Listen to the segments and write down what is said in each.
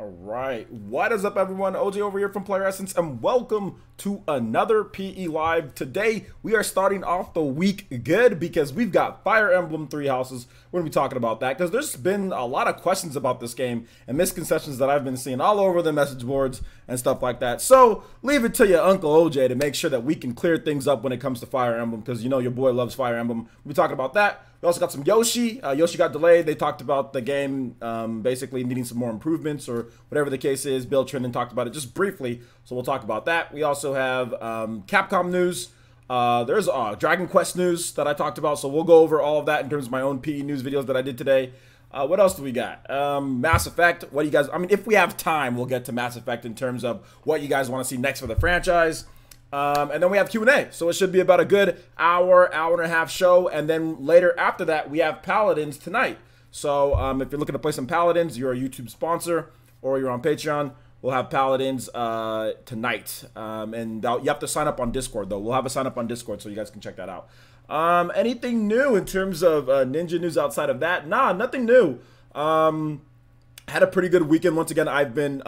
All right, what is up, everyone? OJ over here from Player Essence, and welcome to another PE Live. Today, we are starting off the week good because we've got Fire Emblem Three Houses. We're going to be talking about that because there's been a lot of questions about this game and misconceptions that I've been seeing all over the message boards and stuff like that. So, leave it to your Uncle OJ to make sure that we can clear things up when it comes to Fire Emblem because you know your boy loves Fire Emblem. We'll be talking about that. We also got some Yoshi. Yoshi got delayed. They talked about the game basically needing some more improvements or whatever the case is. Bill Trinan talked about it just briefly, so we'll talk about that. We also have Capcom news. There's Dragon Quest news that I talked about, so we'll go over all of that in terms of my own PE news videos that I did today. What else do we got? Mass Effect. What do you guys... I mean, if we have time, we'll get to Mass Effect in terms of what you guys want to see next for the franchise. And then we have Q&A, so it should be about a good hour and a half show, and then later after that, we have Paladins tonight. So if you're looking to play some Paladins, you're a YouTube sponsor, or you're on Patreon, we'll have Paladins tonight. And you have to sign up on Discord, though. We'll have a sign up on Discord, so you guys can check that out. Anything new in terms of Ninja news outside of that? Nah, nothing new. Had a pretty good weekend. Once again, I've been...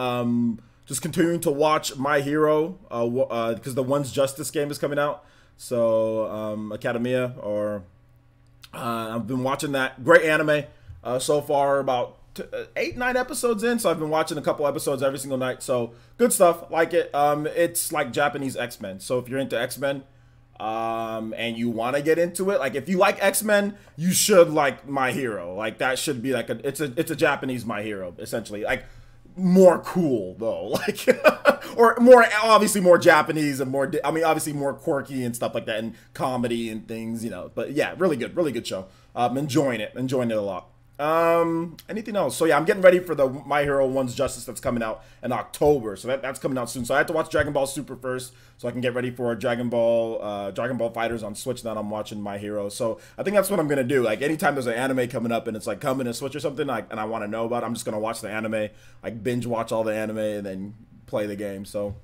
just continuing to watch My Hero because the One's Justice game is coming out. So Academia, or I've been watching that. Great anime so far, about 8-9 episodes in. So I've been watching a couple episodes every single night. So good stuff, like it. It's like Japanese X-Men. So if you're into X-Men and you want to get into it, like if you like X-Men, you should like My Hero. Like that should be like it's a Japanese My Hero essentially. Like more cool though, like or more obviously more Japanese and more obviously more quirky and stuff like that, and comedy and things, you know. But yeah, really good show. Enjoying it a lot. Anything else? So yeah, I'm getting ready for the My Hero One's Justice that's coming out in October. So that's coming out soon. So I have to watch Dragon Ball Super first, so I can get ready for Dragon Ball Fighters on Switch. Then I'm watching My Hero. So I think that's what I'm gonna do. Like anytime there's an anime coming up and it's like coming to Switch or something, like, and I want to know about it, I'm just gonna watch the anime, like binge watch all the anime and then play the game. So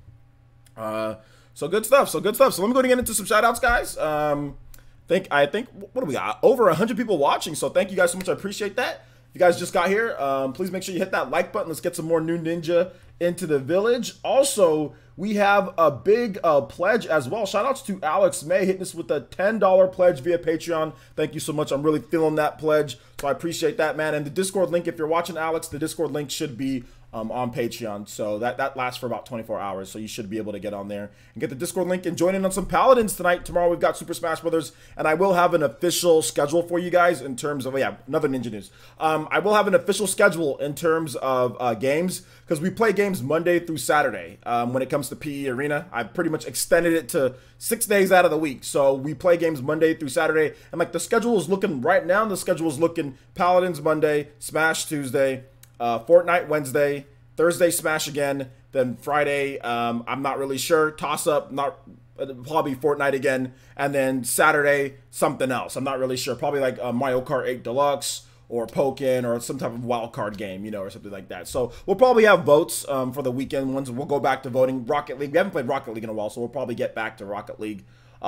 good stuff. So let me go and get into some shout outs, guys. I think what do we got? Over 100 people watching, so thank you guys so much. I appreciate that. If you guys just got here, please make sure you hit that like button. Let's get some more new Ninja into the village. Also, we have a big pledge as well. Shout outs to Alex May hitting us with a $10 pledge via Patreon. Thank you so much. I'm really feeling that pledge, so I appreciate that, man. And the Discord link, if you're watching Alex, the Discord link should be on Patreon, so that lasts for about 24 hours, so you should be able to get on there and get the Discord link and join in on some Paladins tonight. Tomorrow we've got Super Smash Brothers, and I will have an official schedule for you guys in terms of, yeah, another Ninja news. I will have an official schedule in terms of games, because we play games Monday through Saturday. When it comes to PE Arena, I've pretty much extended it to 6 days out of the week, so we play games Monday through Saturday, and like the schedule is looking right now, the schedule is looking Paladins Monday, Smash Tuesday, Fortnite Wednesday, Thursday Smash again, then Friday I'm not really sure, toss up, probably Fortnite again, and then Saturday something else. I'm not really sure, probably like Mario Kart 8 Deluxe or Pokken or some type of wild card game, you know, or something like that. So we'll probably have votes for the weekend ones. We'll go back to voting. Rocket League, we haven't played Rocket League in a while, so we'll probably get back to Rocket League.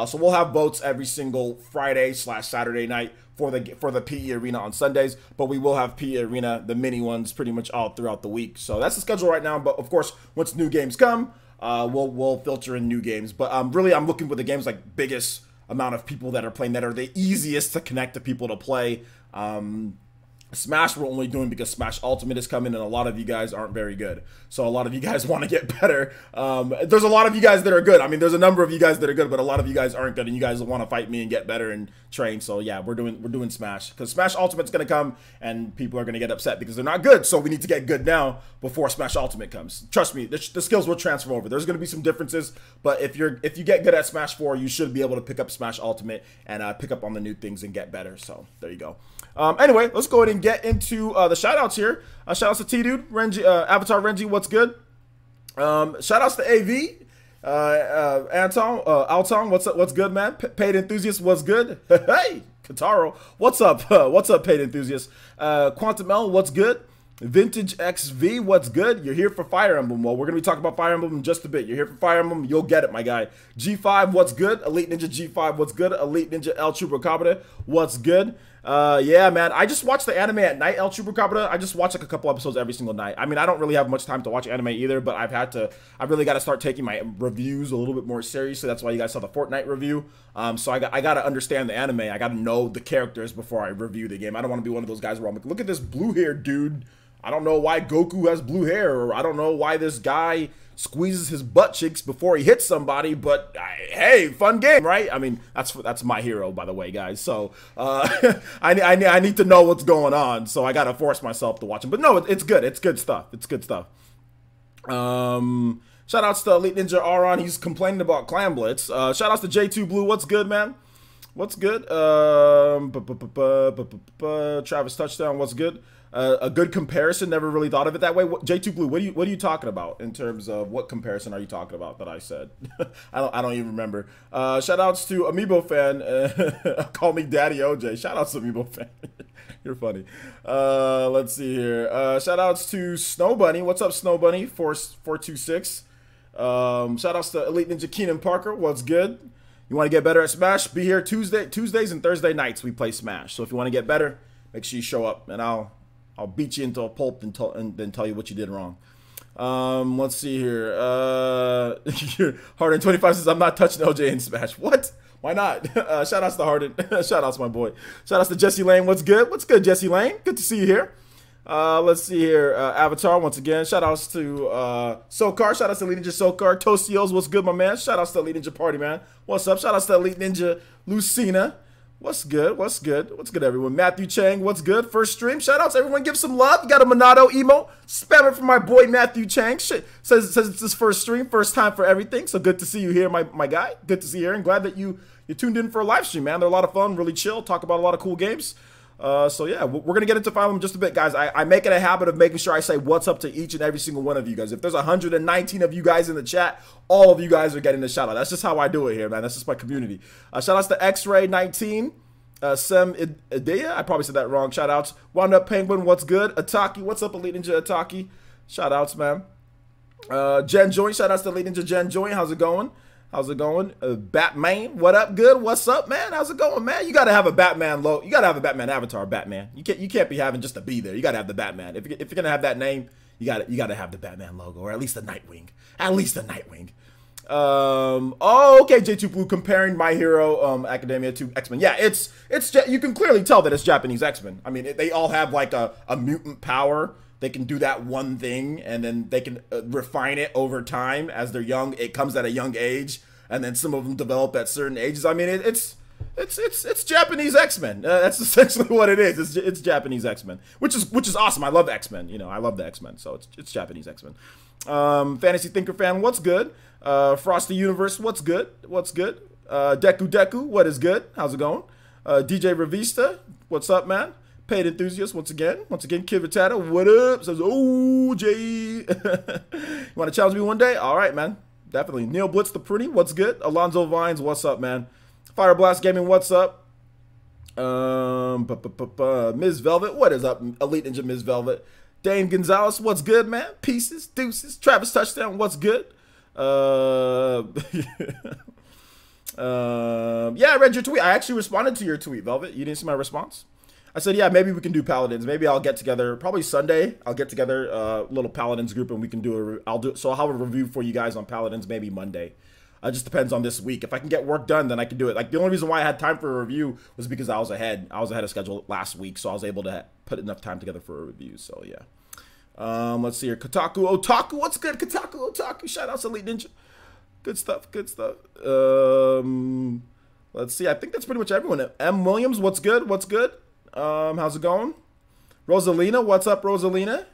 So we'll have votes every single Friday/Saturday night for the PE Arena on Sundays, but we will have PE Arena, the mini ones, pretty much all throughout the week. So that's the schedule right now. But of course, once new games come, we'll filter in new games. But really, I'm looking for the games like biggest amount of people that are playing, that are the easiest to connect to people to play. Smash we're only doing because Smash Ultimate is coming, and a lot of you guys aren't very good. So a lot of you guys want to get better. There's a lot of you guys that are good. I mean, there's a number of you guys that are good, but a lot of you guys aren't good, and you guys want to fight me and get better and train. So yeah, we're doing Smash, because Smash Ultimate's gonna come, and people are gonna get upset because they're not good. So we need to get good now before Smash Ultimate comes. Trust me, the skills will transfer over. There's gonna be some differences, but if you get good at Smash 4, you should be able to pick up Smash Ultimate and pick up on the new things and get better. So there you go. Anyway, let's go ahead and get into the shout-outs here. Shout-outs to T-Dude, Renji, Avatar Renji, what's good? Shout-outs to AV, Alton, what's good, man? Paid Enthusiast, what's good? Hey, Kataro, what's up? What's up, Paid Enthusiast? Quantum L, what's good? Vintage XV, what's good? You're here for Fire Emblem. Well, we're going to be talking about Fire Emblem in just a bit. You're here for Fire Emblem, you'll get it, my guy. G5, what's good? Elite Ninja G5, what's good? Elite Ninja El Chupacabra, what's good? Yeah, man. I just watch the anime at night, El Chupacabra. I just watch like a couple episodes every single night. I mean, I don't really have much time to watch anime either, but I really got to start taking my reviews a little bit more seriously. That's why you guys saw the Fortnite review. So I got to understand the anime. I got to know the characters before I review the game. I don't want to be one of those guys where I'm like, look at this blue haired dude. I don't know why Goku has blue hair, or I don't know why this guy squeezes his butt cheeks before he hits somebody, but hey, fun game, right? I mean, that's my hero, by the way, guys. So I need to know what's going on, so I gotta force myself to watch him. But no, it's good. It's good stuff. It's good stuff. Shout outs to Elite Ninja Aron. He's complaining about Clan Blitz. Shout outs to J2 Blue. What's good, man? What's good? Travis Touchdown. What's good? A good comparison. Never really thought of it that way. J2 Blue, what are you talking about in terms of what comparison are you talking about that I said? I don't even remember. Shout outs to Amiibo fan. Call me Daddy OJ. Shout outs to Amiibo fan. You're funny. Let's see here. Shout outs to Snow Bunny. What's up, Snow Bunny? 426. Shout outs to Elite Ninja Keenan Parker. What's good? You want to get better at Smash? Be here Tuesdays and Thursday nights. We play Smash. So if you want to get better, make sure you show up, and I'll beat you into a pulp and then tell you what you did wrong. Let's see here. Harden 25 says I'm not touching OJ in Smash. What? Why not? Shout outs to Harden. Shout outs my boy. Shout outs to Jesse Lane. What's good? What's good, Jesse Lane? Good to see you here. Let's see here. Avatar once again. Shout outs to Sokar. Shout outs to Elite Ninja Sokar. Toastios. What's good, my man? Shout outs to Elite Ninja Party, man. What's up? Shout outs to Elite Ninja Lucina. What's good? What's good? What's good, everyone? Matthew Chang, what's good? First stream. Shout outs, everyone. Give some love. You got a Monado emo. Spam it for my boy Matthew Chang. Shit. Says it's his first stream, first time for everything. So good to see you here, my guy. Good to see you here, and glad that you tuned in for a live stream, man. They're a lot of fun, really chill. Talk about a lot of cool games. So yeah, we're gonna get into Fire Emblem in just a bit, guys. I make it a habit of making sure I say what's up to each and every single one of you guys. If there's 119 of you guys in the chat, all of you guys are getting a shout out. That's just how I do it here, man. That's just my community. Shout outs to X-Ray 19. Sem Idea, I probably said that wrong. Shout outs. Wound Up Penguin, what's good? Ataki, what's up, Elite Ninja Ataki? Shout outs, man. Jen Joy, shout outs to Elite Ninja Jen Joy. How's it going? How's it going? Batman, what up? Good. What's up, man? How's it going, man? You gotta have a Batman logo. You gotta have a Batman avatar, Batman. You can't be having just to be there. You gotta have the Batman. If you're gonna have that name, you gotta have the Batman logo, or at least the Nightwing. At least the Nightwing. Oh, okay, J2 Blue comparing My Hero Academia to X-Men. Yeah, it's you can clearly tell that it's Japanese X-Men. I mean, they all have like a mutant power. They can do that one thing, and then they can refine it over time as they're young. It comes at a young age, and then some of them develop at certain ages. I mean, it's Japanese X-Men. That's essentially what it is. It's Japanese X-Men, which is awesome. I love X-Men. You know, I love the X-Men, so it's Japanese X-Men. Fantasy Thinker Fan, what's good? Frosty Universe, what's good? What's good? Deku, what is good? How's it going? DJ Revista, what's up, man? Paid Enthusiast, once again, Kid Vitata, what up? Says, oh, Jay. You want to challenge me one day? All right, man. Definitely. Neil Blitz the Pretty, what's good? Alonzo Vines, what's up, man? Fire Blast Gaming, what's up? Ms. Velvet, what is up? Elite Ninja Ms. Velvet. Dane Gonzalez, what's good, man? Pieces, deuces. Travis Touchdown, what's good? Yeah, I read your tweet. I actually responded to your tweet, Velvet. You didn't see my response? I said, yeah, maybe we can do Paladins. Maybe I'll get together, probably Sunday. I'll get together a little Paladins group, and we can do so I'll have a review for you guys on Paladins maybe Monday. It just depends on this week. If I can get work done, then I can do it. Like, the only reason why I had time for a review was because I was ahead of schedule last week, so I was able to put enough time together for a review. So yeah. Let's see here. Kotaku Otaku, what's good? Kotaku Otaku, shout out to Elite Ninja. Good stuff. Let's see. I think that's pretty much everyone. M Williams, what's good? How's it going? Rosalina, what's up, Rosalina?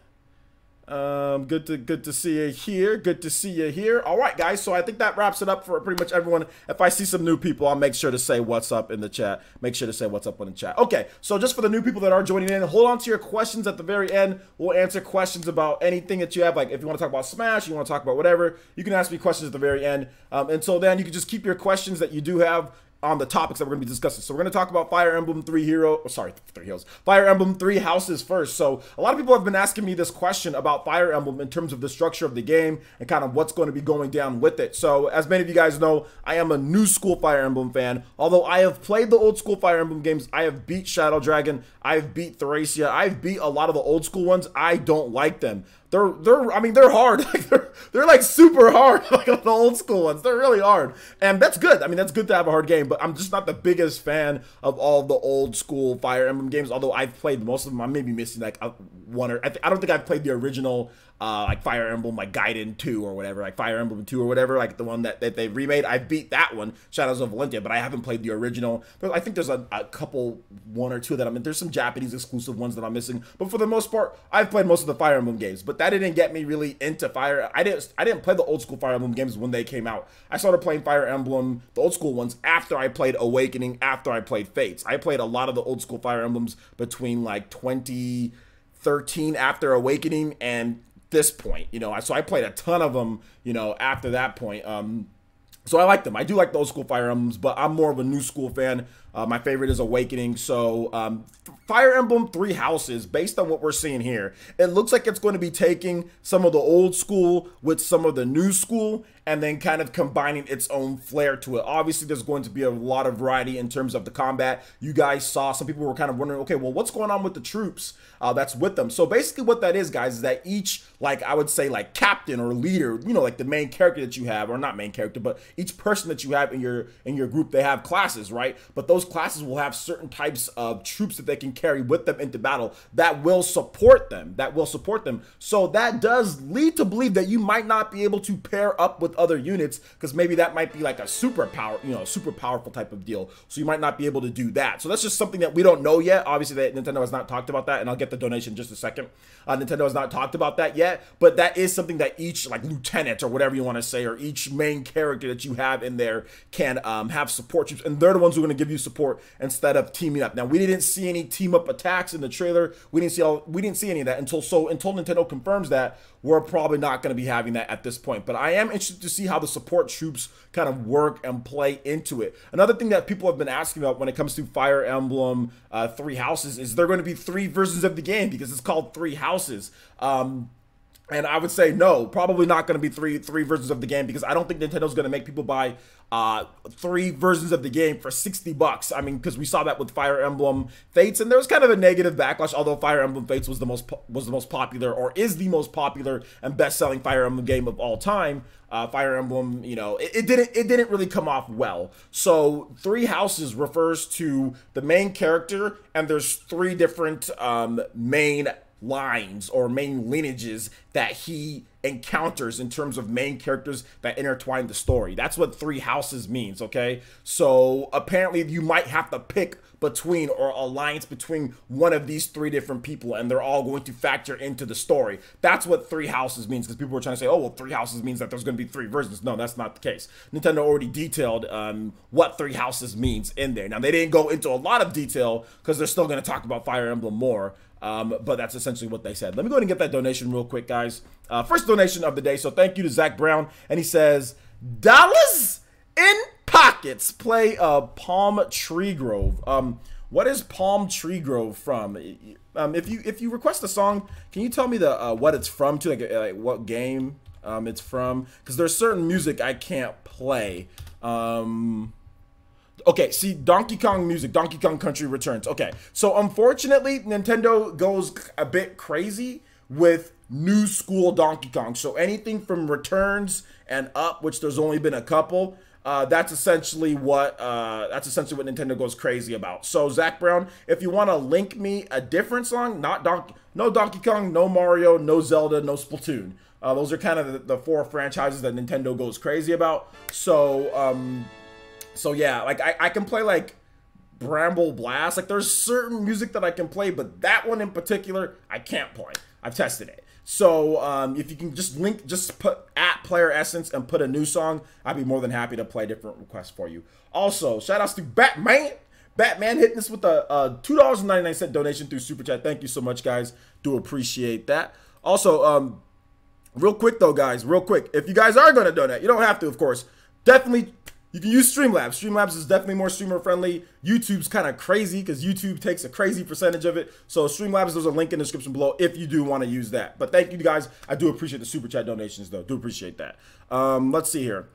Good to see you here. Good to see you here. All right, guys. So I think that wraps it up for pretty much everyone. If I see some new people, I'll make sure to say what's up in the chat. Make sure to say what's up in the chat. Okay. So just for the new people that are joining in, hold on to your questions at the very end. We'll answer questions about anything that you have. Like if you want to talk about Smash, you want to talk about whatever, you can ask me questions at the very end. Until then, you can just keep your questions that you do have on the topics that we're going to be discussing. So we're going to talk about Fire Emblem Fire Emblem Three Houses first. So a lot of people have been asking me this question about Fire Emblem in terms of the structure of the game and kind of what's going to be going down with it. So as many of you guys know, I am a new school Fire Emblem fan. Although I have played the old school Fire Emblem games, I have beat Shadow Dragon, I've beat Thracia, I've beat a lot of the old school ones. I don't like them. I mean, they're hard. they're like super hard, like the old school ones. They're really hard, and that's good. I mean, that's good to have a hard game, but I'm just not the biggest fan of all the old school Fire Emblem games. Although I've played most of them, I may be missing like one or I don't think I've played the original like Fire Emblem, like Gaiden 2 or whatever, like Fire Emblem 2 or whatever, like the one that they remade. I beat that one, Shadows of Valentia, but I haven't played the original. I think there's a couple, one or two that there's some Japanese exclusive ones that I'm missing, but for the most part, I've played most of the Fire Emblem games. But that didn't get me really into Fire. I didn't play the old school Fire Emblem games when they came out. I started playing Fire Emblem, the old school ones, after I played Awakening, after I played Fates. I played a lot of the old school Fire Emblems between like 2013 after Awakening and this point, you know. So I played a ton of them, you know, after that point. So I like them. I do like the old school Fire Emblems, but I'm more of a new school fan. My favorite is Awakening. So Fire Emblem Three Houses, based on what we're seeing here, it looks like it's going to be taking some of the old school with some of the new school and then kind of combining its own flair to it. Obviously, there's going to be a lot of variety in terms of the combat. You guys saw, some people were kind of wondering, okay, well, what's going on with the troops that's with them? So basically what that is, guys, is that each, like, I would say, like, captain or leader, you know, like the main character that you have, or not main character, but each person that you have in your group, they have classes, right? But those classes will have certain types of troops that they can carry with them into battle that will support them, So that does lead to believe that you might not be able to pair up with other units, because maybe that might be like a super powerful type of deal. So you might not be able to do that. So that's just something that we don't know yet. Obviously, that Nintendo has not talked about that, and I'll get the donation in just a second. Nintendo has not talked about that yet, but that is something that each, like, lieutenant or whatever you want to say, or each main character that you have in there can have support troops, and they're the ones who are going to give you support instead of teaming up. Now, we didn't see any team up attacks in the trailer. We didn't see any of that until Nintendo confirms that. We're probably not going to be having that at this point, but I am interested to see how the support troops kind of work and play into it. Another thing that people have been asking about when it comes to Fire Emblem Three Houses is there going to be 3 versions of the game, because it's called Three Houses. And I would say no, probably not going to be three versions of the game, because I don't think Nintendo's going to make people buy 3 versions of the game for $60. I mean, because we saw that with Fire Emblem Fates, and there was kind of a negative backlash. Although Fire Emblem Fates was the most popular, or is the most popular and best-selling Fire Emblem game of all time. Fire Emblem, you know, it didn't really come off well. So Three Houses refers to the main character, and there's 3 different main lines or main lineages that he encounters in terms of main characters that intertwine the story. That's what Three Houses means, okay? So apparently you might have to pick between, or alliance between, one of these 3 different people, and they're all going to factor into the story. That's what Three Houses means, because people were trying to say, oh, well, Three Houses means that there's going to be 3 versions. No, that's not the case. Nintendo already detailed what Three Houses means in there. Now, they didn't go into a lot of detail, because they're still going to talk about Fire Emblem more. But that's essentially what they said. Let me go ahead and get that donation real quick, guys. First donation of the day. So thank you to Zach Brown. And he says, dollars in pockets. Play Palm Tree Grove. What is Palm Tree Grove from? If you request a song, can you tell me the what it's from to, like what game it's from? Because there's certain music I can't play. Okay, see, Donkey Kong music, Donkey Kong Country Returns. Okay, so unfortunately, Nintendo goes a bit crazy with new school Donkey Kong. So anything from Returns and up, which there's only been a couple, that's essentially what Nintendo goes crazy about. So Zach Brown, if you want to link me a different song, no Donkey Kong, no Mario, no Zelda, no Splatoon. Those are kind of the 4 franchises that Nintendo goes crazy about. So yeah, like I can play like Bramble Blast. Like there's certain music that I can play, but that one in particular, I can't play. I've tested it. So if you can just put at Player Essence and put a new song, I'd be more than happy to play different requests for you. Also, shout outs to Batman. Batman hitting us with a $2.99 donation through Super Chat. Thank you so much, guys. Do appreciate that. Also, real quick though, guys, real quick, if you guys are going to donate, you don't have to, of course. Definitely You can use Streamlabs. Streamlabs is definitely more streamer friendly. YouTube's kind of crazy because YouTube takes a crazy percentage of it. So Streamlabs, there's a link in the description below if you do want to use that. But thank you guys. I do appreciate the super chat donations though. Do appreciate that. Let's see here.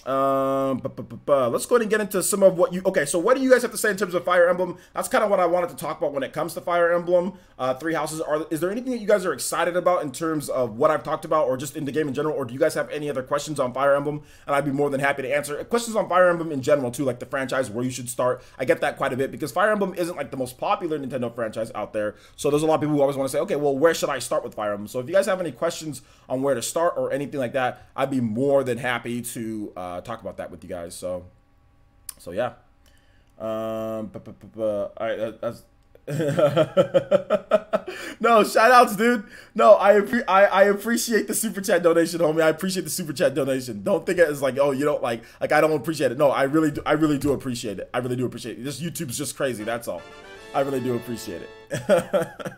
Let's go ahead and get into some of what you, okay, so what do you guys have to say in terms of Fire Emblem? That's kind of what I wanted to talk about when it comes to Fire Emblem, Three Houses. Is there anything that you guys are excited about in terms of what I've talked about or just in the game in general, or do you guys have any other questions on Fire Emblem? And I'd be more than happy to answer questions on Fire Emblem in general too, like the franchise, where you should start. I get that quite a bit because Fire Emblem isn't like the most popular Nintendo franchise out there. So there's a lot of people who always want to say, okay, well, where should I start with Fire Emblem? So if you guys have any questions on where to start or anything like that, I'd be more than happy to talk about that with you guys. So yeah. All right, that's no, shout outs, dude. No, I appreciate the super chat donation, homie. I appreciate the super chat donation. Don't think it's like, oh, you don't like I don't appreciate it. No, I really do appreciate it. I really do appreciate it. This YouTube's just crazy, that's all. I really do appreciate it.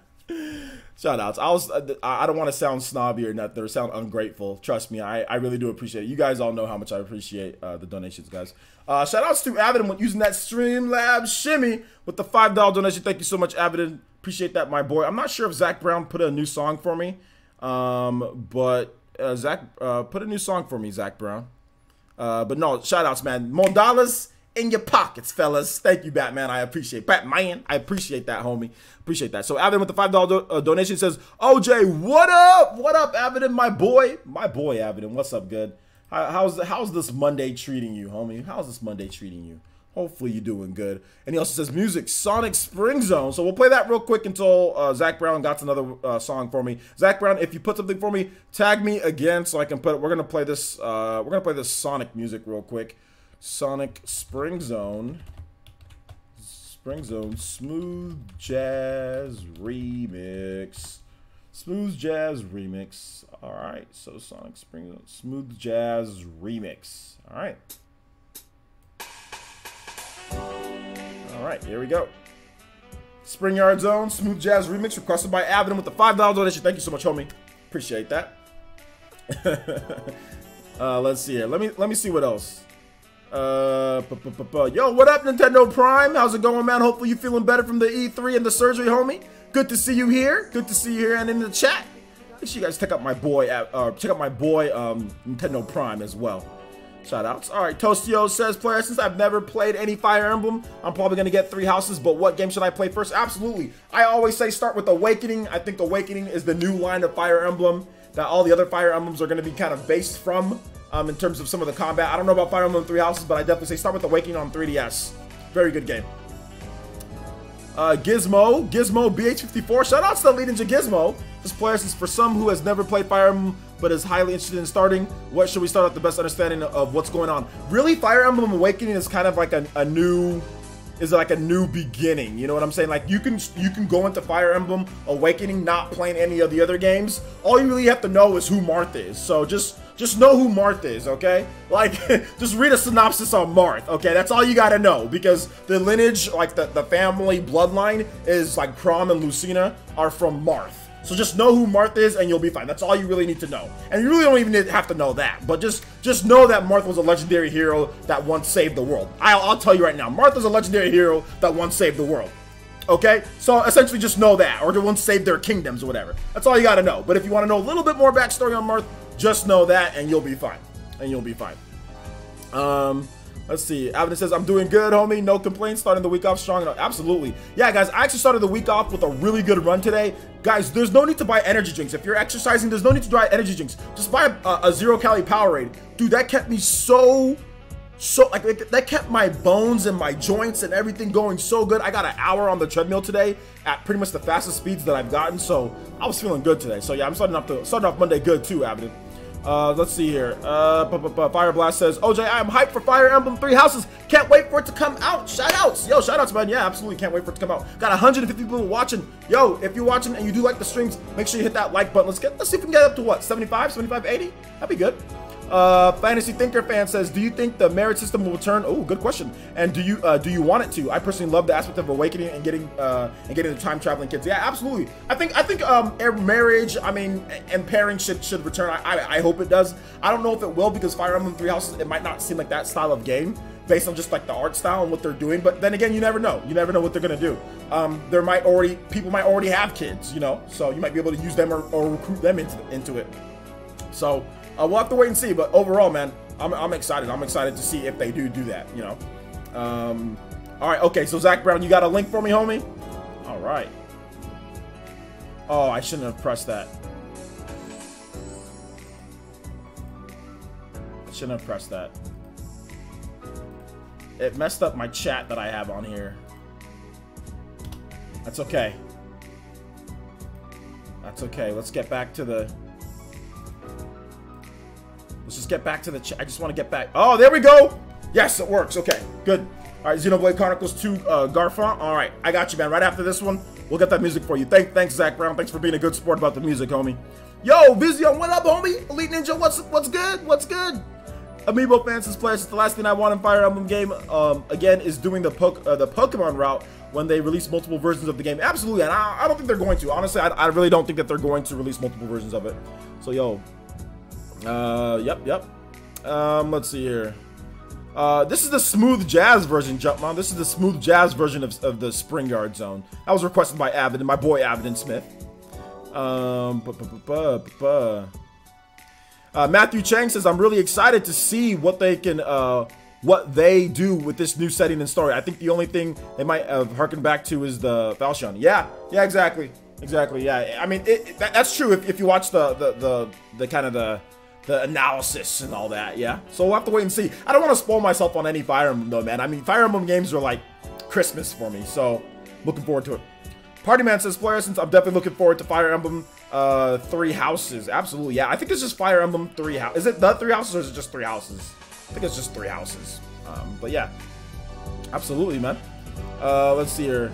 Shout outs. I don't want to sound snobby or nothing or sound ungrateful. Trust me, I really do appreciate it. You guys all know how much I appreciate the donations, guys. Shout outs to Avidin using that Streamlabs shimmy with the $5 donation. Thank you so much, Avidin. Appreciate that, my boy. I'm not sure if Zach Brown put a new song for me, but Zach put a new song for me, Zach Brown. But no, shout outs, man. More dollars in your pockets, fellas. Thank you, Batman. I appreciate Batman. I appreciate that, homie. Appreciate that. So Avidin with the $5 donation says, OJ, what up? What up, Avidin, my boy? My boy, Avidin. What's up, good? How's this Monday treating you, homie? How's this Monday treating you? Hopefully you're doing good. And he also says music, Sonic Spring Zone. So we'll play that real quick until Zach Brown got another song for me. Zach Brown, if you put something for me, tag me again so I can put it. We're gonna play this. We're gonna play this Sonic music real quick. Sonic Spring Zone. Spring Zone Smooth Jazz Remix. Smooth Jazz Remix. All right. So Sonic Spring Zone Smooth Jazz Remix. All right. All right, here we go. Spring Yard Zone, Smooth Jazz Remix, requested by Avidin with the $5 donation. Thank you so much, homie. Appreciate that. Let's see here. Let me see what else. Yo, what up, Nintendo Prime? How's it going, man? Hopefully you're feeling better from the E3 and the surgery, homie. Good to see you here. Good to see you here and in the chat. Make sure you guys check out my boy, Nintendo Prime as well. Shout outs. All right, Tostio says, player, since I've never played any Fire Emblem, I'm probably going to get Three Houses, but what game should I play first? Absolutely. I always say start with Awakening. I think Awakening is the new line of Fire Emblem that all the other Fire Emblems are going to be kind of based from in terms of some of the combat. I don't know about Fire Emblem Three Houses, but I definitely say start with Awakening on 3DS. Very good game. Gizmo BH54. Shout outs to the lead into Gizmo. This player says, for some who has never played Fire Emblem but is highly interested in starting, what should we start with the best understanding of what's going on? Really, Fire Emblem Awakening is kind of like a new beginning. You know what I'm saying? Like you can go into Fire Emblem Awakening not playing any of the other games. All you really have to know is who Marth is. So just know who Marth is, okay? Like, just read a synopsis on Marth, okay? That's all you gotta know, because the lineage, like the family bloodline is like Chrom and Lucina are from Marth. So just know who Marth is and you'll be fine. That's all you really need to know. And you really don't even have to know that, but just know that Marth was a legendary hero that once saved the world. I'll tell you right now, Marth is a legendary hero that once saved the world. Okay, so essentially just know that, or they once saved their kingdoms or whatever. That's all you gotta know. But if you want to know a little bit more backstory on Marth, just know that and you'll be fine. And you'll be fine. Let's see. Avidin says, I'm doing good, homie. No complaints. Starting the week off strong enough. Absolutely. Yeah, guys, I actually started the week off with a really good run today. Guys, there's no need to buy energy drinks. If you're exercising, there's no need to buy energy drinks. Just buy a 0-calorie Powerade. Dude, that kept me that kept my bones and my joints and everything going so good. I got an hour on the treadmill today at pretty much the fastest speeds that I've gotten, so I was feeling good today. So yeah, I'm starting off Monday good too, Avidin. Let's see here. Fire Blast says, OJ, I am hyped for Fire Emblem Three Houses. Can't wait for it to come out. Shout outs. Yo, shout outs, man. Yeah, absolutely. Can't wait for it to come out. Got 150 people watching. Yo, if you're watching and you do like the streams, make sure you hit that like button. Let's see if we can get up to what? 75, 80? That'd be good. Fantasy Thinker fan says, do you think the marriage system will return? Oh, good question. And do you want it to? I personally love the aspect of awakening and getting the time traveling kids. Yeah, absolutely. I think marriage, I mean, and pairing should return. I hope it does. I don't know if it will, because Fire Emblem Three Houses, it might not seem like that style of game based on just like the art style and what they're doing. But then again, you never know. You never know what they're gonna do. People might already have kids, you know, so you might be able to use them or recruit them into it. So. We'll have to wait and see, but overall, man, I'm excited. I'm excited to see if they do that, you know. All right, okay, so Zach Brown, you got a link for me, homie? All right. Oh, I shouldn't have pressed that. I shouldn't have pressed that. It messed up my chat that I have on here. That's okay. That's okay. Let's get back to the... Let's just get back to the chat. I just want to get back. Oh, there we go. Yes, it works. Okay, good. All right, Xenoblade Chronicles 2 Garfont. All right, I got you, man. Right after this one, we'll get that music for you. Thanks, Zach Brown. Thanks for being a good sport about the music, homie. Yo, Vizion, what up, homie? Elite Ninja, what's good? What's good? Amiibo fans, this player, the last thing I want in Fire Emblem game, again, is doing the Pokemon route when they release multiple versions of the game. Absolutely, and I don't think they're going to. Honestly, I really don't think that they're going to release multiple versions of it. So, yo. Yep. Let's see here. This is the smooth jazz version, Jumpmon. This is the smooth jazz version of the Spring Yard Zone. That was requested by Avid and my boy Avid and Smith. Matthew Chang says, I'm really excited to see what they can, what they do with this new setting and story. I think the only thing they might have harkened back to is the Falchion. Yeah, exactly. Yeah, I mean, that's true if you watch the kind of the analysis and all that, yeah. So we'll have to wait and see. I don't want to spoil myself on any Fire Emblem though, man. I mean, Fire Emblem games are like Christmas for me, so looking forward to it. Partyman says, Player Essence, I'm definitely looking forward to Fire Emblem Three Houses. Absolutely, yeah. I think it's just Fire Emblem Three Houses. Is it the Three Houses or is it just Three Houses? I think it's just Three Houses. But yeah, absolutely, man. Let's see here.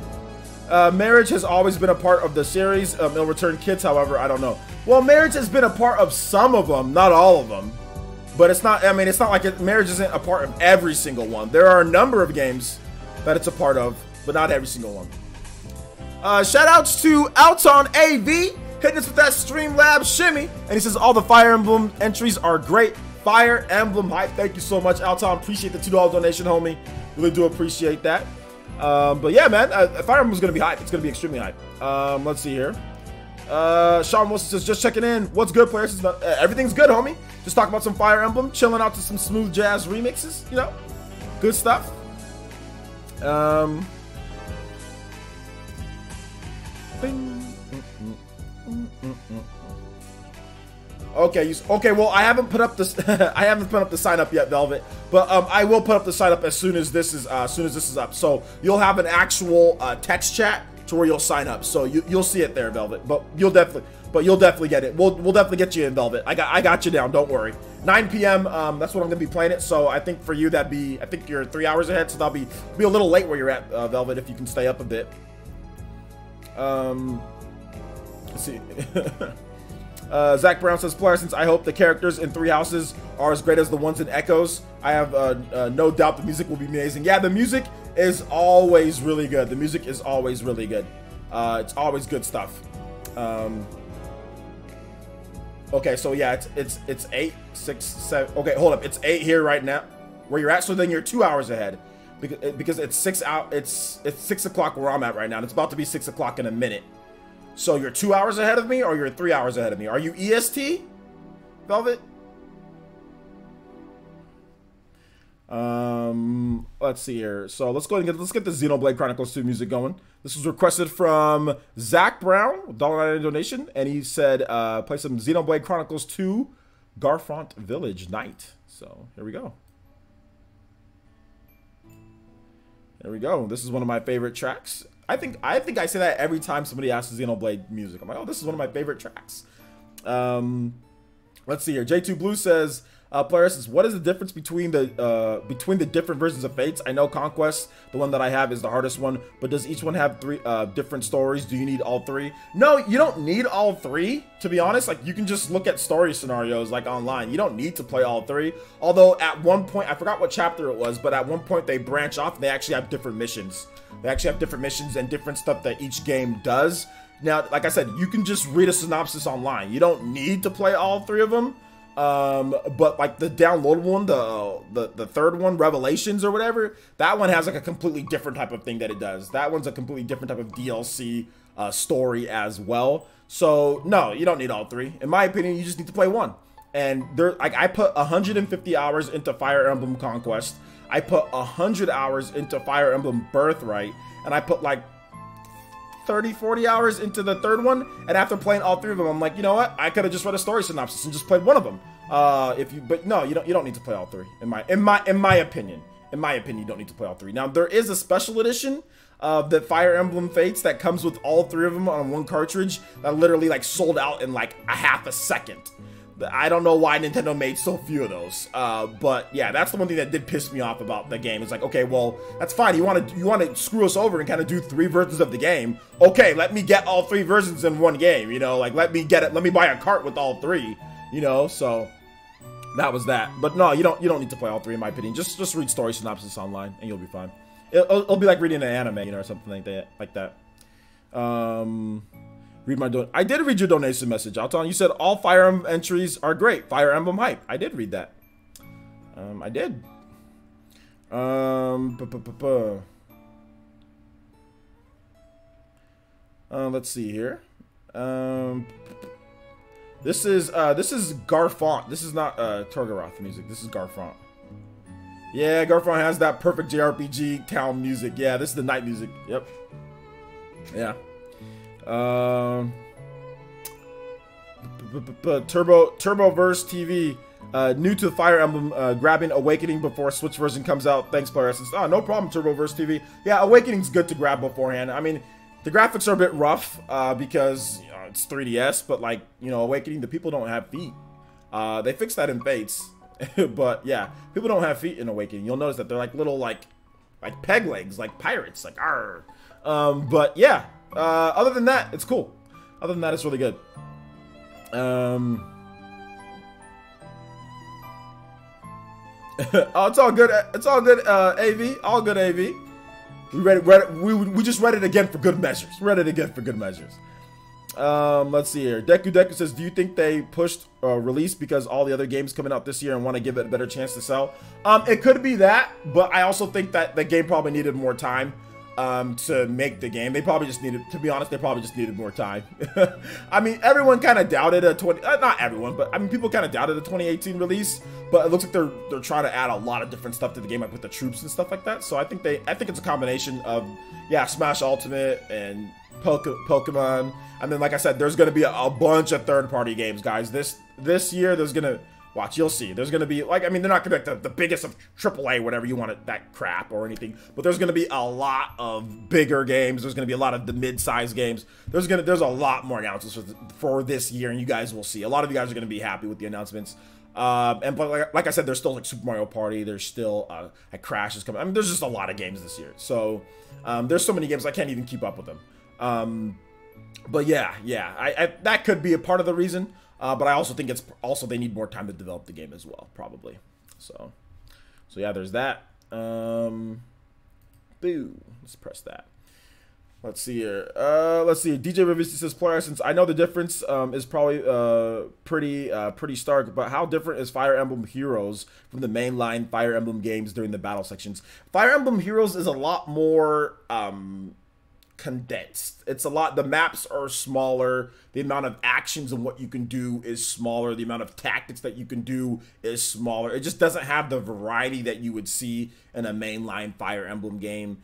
Marriage has always been a part of the series. It'll return kids, however, I don't know. Well, marriage has been a part of some of them, not all of them. But it's not, I mean, it's not like marriage isn't a part of every single one. There are a number of games that it's a part of, but not every single one. Shout outs to Alton AV, hitting us with that Streamlabs shimmy. And he says, all the Fire Emblem entries are great. Fire Emblem hype. Thank you so much, Alton. Appreciate the $2 donation, homie. Really do appreciate that. But yeah, man, Fire Emblem's gonna be hype. It's gonna be extremely hype. Let's see here. Sean Wilson says, just checking in. What's good, players? Everything's good, homie. Just talking about some Fire Emblem, chilling out to some smooth jazz remixes, you know? Good stuff. Okay, well, I haven't put up this I haven't put up the sign up yet, Velvet, but I will put up the sign up as soon as this is up. So you'll have an actual text chat to where you'll sign up. So you'll see it there, Velvet. But you'll definitely get it. We'll definitely get you in, Velvet. I got you down. Don't worry. 9 p.m. That's when I'm gonna be playing it. So I think for you I think you're 3 hours ahead. So that'll be a little late where you're at, Velvet, if you can stay up a bit. Let's see. Zach Brown says, Player, since I hope the characters in Three Houses are as great as the ones in Echoes, I have no doubt the music will be amazing. Yeah, the music is always really good. The music is always really good. It's always good stuff. Okay, so yeah, it's 8, 6, 7. Okay, hold up. It's 8 here right now, where you're at. So then you're 2 hours ahead, because it's 6 out. It's 6 o'clock where I'm at right now. And it's about to be 6 o'clock in a minute. So you're 2 hours ahead of me, or you're 3 hours ahead of me? Are you EST, Velvet? Let's see here. So let's go and let's get the Xenoblade Chronicles 2 music going. This was requested from Zach Brown, $1.99 donation, and he said, play some Xenoblade Chronicles 2 Garfont Village Night. So here we go. There we go. This is one of my favorite tracks. I think I say that every time somebody asks Xenoblade music. I'm like, oh, this is one of my favorite tracks. Let's see here. J2 Blue says, Player Essence, what is the difference between the different versions of Fates? I know Conquest, the one that I have, is the hardest one, but does each one have three different stories? Do you need all three? No, you don't need all three, to be honest. Like, you can just look at story scenarios like online. You don't need to play all three. Although at one point, I forgot what chapter it was, but at one point they branch off and they actually have different missions. They actually have different missions and different stuff that each game does. Now, like I said, you can just read a synopsis online. You don't need to play all three of them. But like the downloadable one, the third one, Revelations or whatever, that one has like a completely different type of thing that it does. That one's a completely different type of DLC story as well. So no, you don't need all three. In my opinion, you just need to play one. And there, like, I put 150 hours into Fire Emblem Conquest. I put 100 hours into Fire Emblem Birthright, and I put like 30-40 hours into the third one. And after playing all three of them, I'm like, you know what, I could have just read a story synopsis and just played one of them. But no, you don't need to play all three. In my opinion, you don't need to play all three. Now, there is a special edition of the Fire Emblem Fates that comes with all three of them on one cartridge that literally like sold out in like a half a second. I don't know why Nintendo made so few of those, but yeah, that's the one thing that did piss me off about the game. It's like, okay, well, that's fine. You want to screw us over and kind of do three versions of the game. Okay, let me get all three versions in one game. You know, like let me buy a cart with all three. You know, so that was that. But no, you don't need to play all three in my opinion. Just read story synopsis online and you'll be fine. It'll be like reading an anime, you know, or something like that. Read my I did read your donation message. I'll tell you. You said all Fire Emblem entries are great. Fire Emblem hype. I did read that. I did. Let's see here. This is Garfont. This is not Torgaroth music. This is Garfont. Yeah, Garfont has that perfect JRPG town music. Yeah, this is the night music. Yep. Yeah. Turboverse TV, new to Fire Emblem, grabbing Awakening before Switch version comes out. Thanks, Player Essence. Oh, no problem, Turboverse TV. Yeah, Awakening's good to grab beforehand. I mean, the graphics are a bit rough because you know, it's 3DS, but like, you know, Awakening, the people don't have feet. They fixed that in Fates, but yeah, people don't have feet in Awakening. You'll notice that they're like little like peg legs, like pirates, like arr. But yeah. Other than that, it's cool. Other than that, it's really good. Oh, it's all good. It's all good. AV, all good. AV. We just read it again for good measures. Read it again for good measures. Let's see here. Deku says, do you think they pushed release because all the other games coming out this year and want to give it a better chance to sell? It could be that, but I also think that the game probably needed more time. To make the game. They probably just needed, to be honest, they probably just needed more time. I mean, everyone kind of doubted not everyone, but I mean, people kind of doubted the 2018 release, but it looks like they're trying to add a lot of different stuff to the game, like with the troops and stuff like that. So I think it's a combination of, yeah, Smash Ultimate and Pokemon. And then, like I said, there's going to be a bunch of third-party games, guys. This year, there's going to, watch, you'll see. There's going to be, like, I mean, they're not going to be like the biggest of AAA, whatever you want it, that crap or anything. But there's going to be a lot of bigger games. There's going to be a lot of the mid-sized games. There's a lot more announcements for this year, and you guys will see. A lot of you guys are going to be happy with the announcements. But like I said, there's still like Super Mario Party. There's still like Crash is coming. I mean, there's just a lot of games this year. So there's so many games I can't even keep up with them. But yeah, I that could be a part of the reason. But I also think it's also they need more time to develop the game as well, probably. So yeah, there's that. Boo. Let's press that. Let's see here. Let's see. DJ Revisi says, Player Essence, I know the difference is probably pretty stark, but how different is Fire Emblem Heroes from the mainline Fire Emblem games during the battle sections? Fire Emblem Heroes is a lot more condensed. It's a lot, the maps are smaller, the amount of actions and what you can do is smaller, the amount of tactics that you can do is smaller. It just doesn't have the variety that you would see in a mainline Fire Emblem game.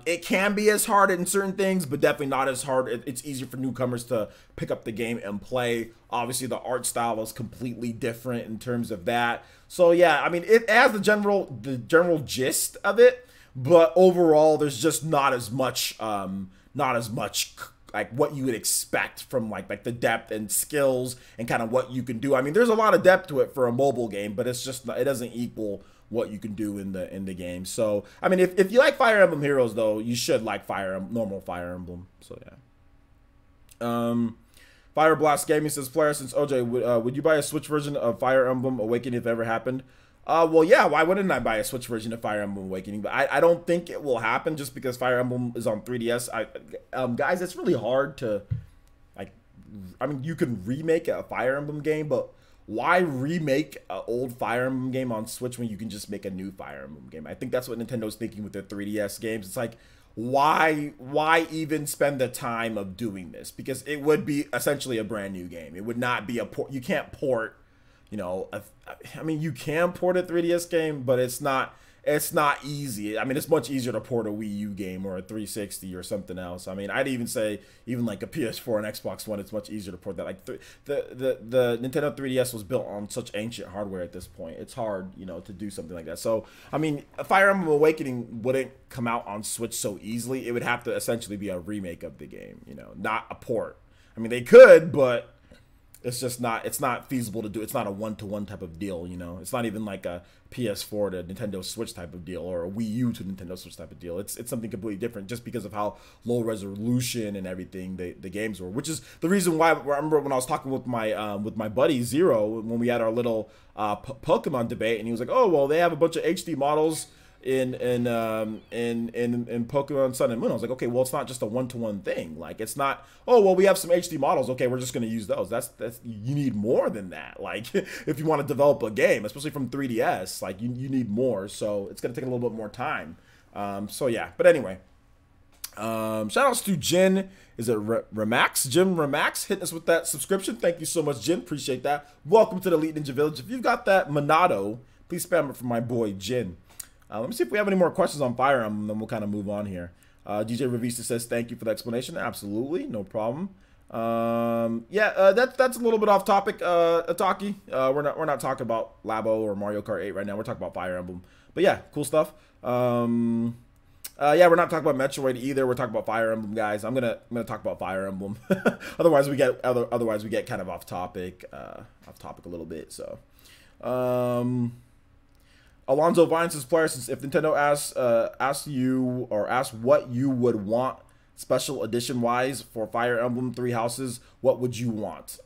It can be as hard in certain things, but definitely not as hard. It's easier for newcomers to pick up the game and play. Obviously, the art style is completely different in terms of that. So yeah, I mean, it has the general gist of it, but overall, there's just not as much like what you would expect from like the depth and skills and kind of what you can do. I mean, there's a lot of depth to it for a mobile game, but it's just, it doesn't equal what you can do in the game. So I mean, if you like Fire Emblem Heroes though, you should like normal Fire Emblem. So yeah. Fire Blast Gaming says, player since OJ, would you buy a Switch version of Fire Emblem Awakening if it ever happened? Well, yeah, why wouldn't I buy a Switch version of Fire Emblem Awakening? But I don't think it will happen just because Fire Emblem is on 3DS. Guys, it's really hard to, like, I mean, you can remake a Fire Emblem game, but why remake an old Fire Emblem game on Switch when you can just make a new Fire Emblem game? I think that's what Nintendo's thinking with their 3DS games. It's like, why even spend the time of doing this? Because it would be essentially a brand new game. It would not be a port. You can't port, you know, I mean, you can port a 3DS game, but it's not easy. I mean, it's much easier to port a Wii U game or a 360 or something else. I mean, I'd even say even like a PS4 and Xbox One, it's much easier to port that. Like the Nintendo 3DS was built on such ancient hardware at this point. It's hard, you know, to do something like that. So, I mean, Fire Emblem Awakening wouldn't come out on Switch so easily. It would have to essentially be a remake of the game, you know, not a port. I mean, they could, but it's just not, it's not feasible to do. It's not a one-to-one type of deal, you know. It's not even like a PS4 to Nintendo Switch type of deal or a Wii U to Nintendo Switch type of deal. It's something completely different just because of how low resolution and everything the games were, which is the reason why I remember when I was talking with my buddy Zero when we had our little Pokemon debate, and he was like, "Oh, well, they have a bunch of HD models in Pokemon Sun and Moon." I was like, okay, well, it's not just a one-to-one thing. Like, it's not, oh, well, we have some HD models, okay, we're just going to use those. That's you need more than that. Like, if you want to develop a game, especially from 3DS, like, you need more. So it's going to take a little bit more time. So yeah, but anyway, shout outs to Jin. Is it Remax? Jim Remax hitting us with that subscription. Thank you so much, Jin. Appreciate that. Welcome to the Elite Ninja Village. If you've got that Monado, please spam it for my boy Jin. Let me see if we have any more questions on Fire Emblem, then we'll kind of move on here. DJ Revista says, thank you for the explanation. Absolutely, no problem. Yeah, that's a little bit off topic, Ataki. We're not talking about Labo or Mario Kart 8 right now. We're talking about Fire Emblem. But yeah, cool stuff. Yeah, we're not talking about Metroid either. We're talking about Fire Emblem, guys. I'm gonna talk about Fire Emblem. otherwise we get kind of off topic a little bit. So, Alonzo Vines says, player, since if Nintendo asks you or asks what you would want special edition wise for Fire Emblem Three Houses, what would you want?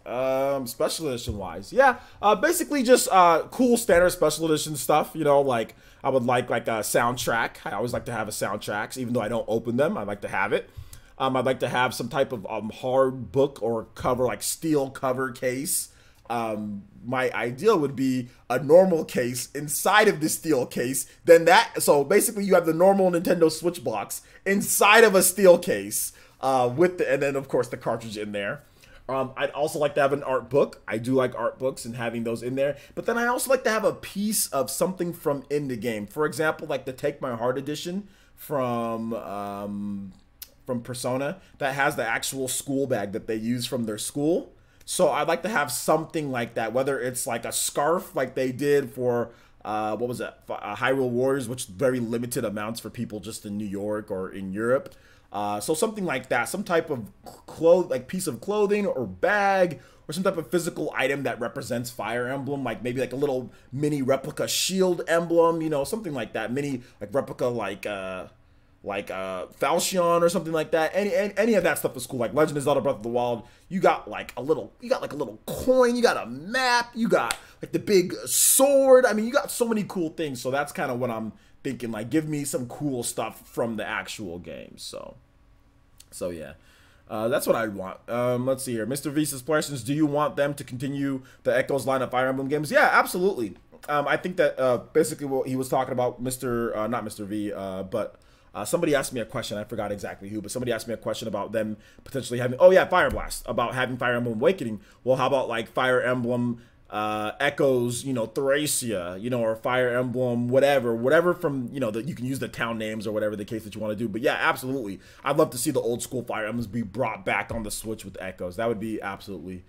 Special edition wise, yeah, basically just cool standard special edition stuff. You know, like I would like a soundtrack. I always like to have a soundtrack, even though I don't open them. I like to have it. I'd like to have some type of hard book or cover, like steel cover case. My ideal would be a normal case inside of the steel case. So basically you have the normal Nintendo Switch box inside of a steel case, and then of course the cartridge in there. I'd also like to have an art book. I do like art books and having those in there. But then I also like to have a piece of something from in the game. For example, like the Take My Heart edition from Persona that has the actual school bag that they use from their school. So I'd like to have something like that, whether it's like a scarf like they did for, what was it, Hyrule Warriors, which very limited amounts for people just in New York or in Europe. So something like that, some type of piece of clothing or bag or some type of physical item that represents Fire Emblem, like maybe like a little mini replica shield emblem, you know, something like that, mini like replica Falchion or something like that. Any of that stuff is cool. Like Legend of Zelda Breath of the Wild, you got like a little coin, you got a map, you got like the big sword. I mean, you got so many cool things. So that's kind of what I'm thinking. Like, give me some cool stuff from the actual game. So yeah. That's what I want. Let's see here. Mr. Visa's questions. Do you want them to continue the Echoes line of Fire Emblem games? Yeah, absolutely. I think that basically what he was talking about, not Mr. V, but somebody asked me a question. I forgot exactly who, but somebody asked me a question about them potentially having, oh yeah, Fire Blast, about having Fire Emblem Awakening. Well, how about like Fire Emblem Echoes, you know, Thracia, you know, or Fire Emblem, whatever from, you know, that you can use the town names or whatever the case that you want to do. But yeah, absolutely. I'd love to see the old school Fire Emblems be brought back on the Switch with Echoes. That'd be absolutely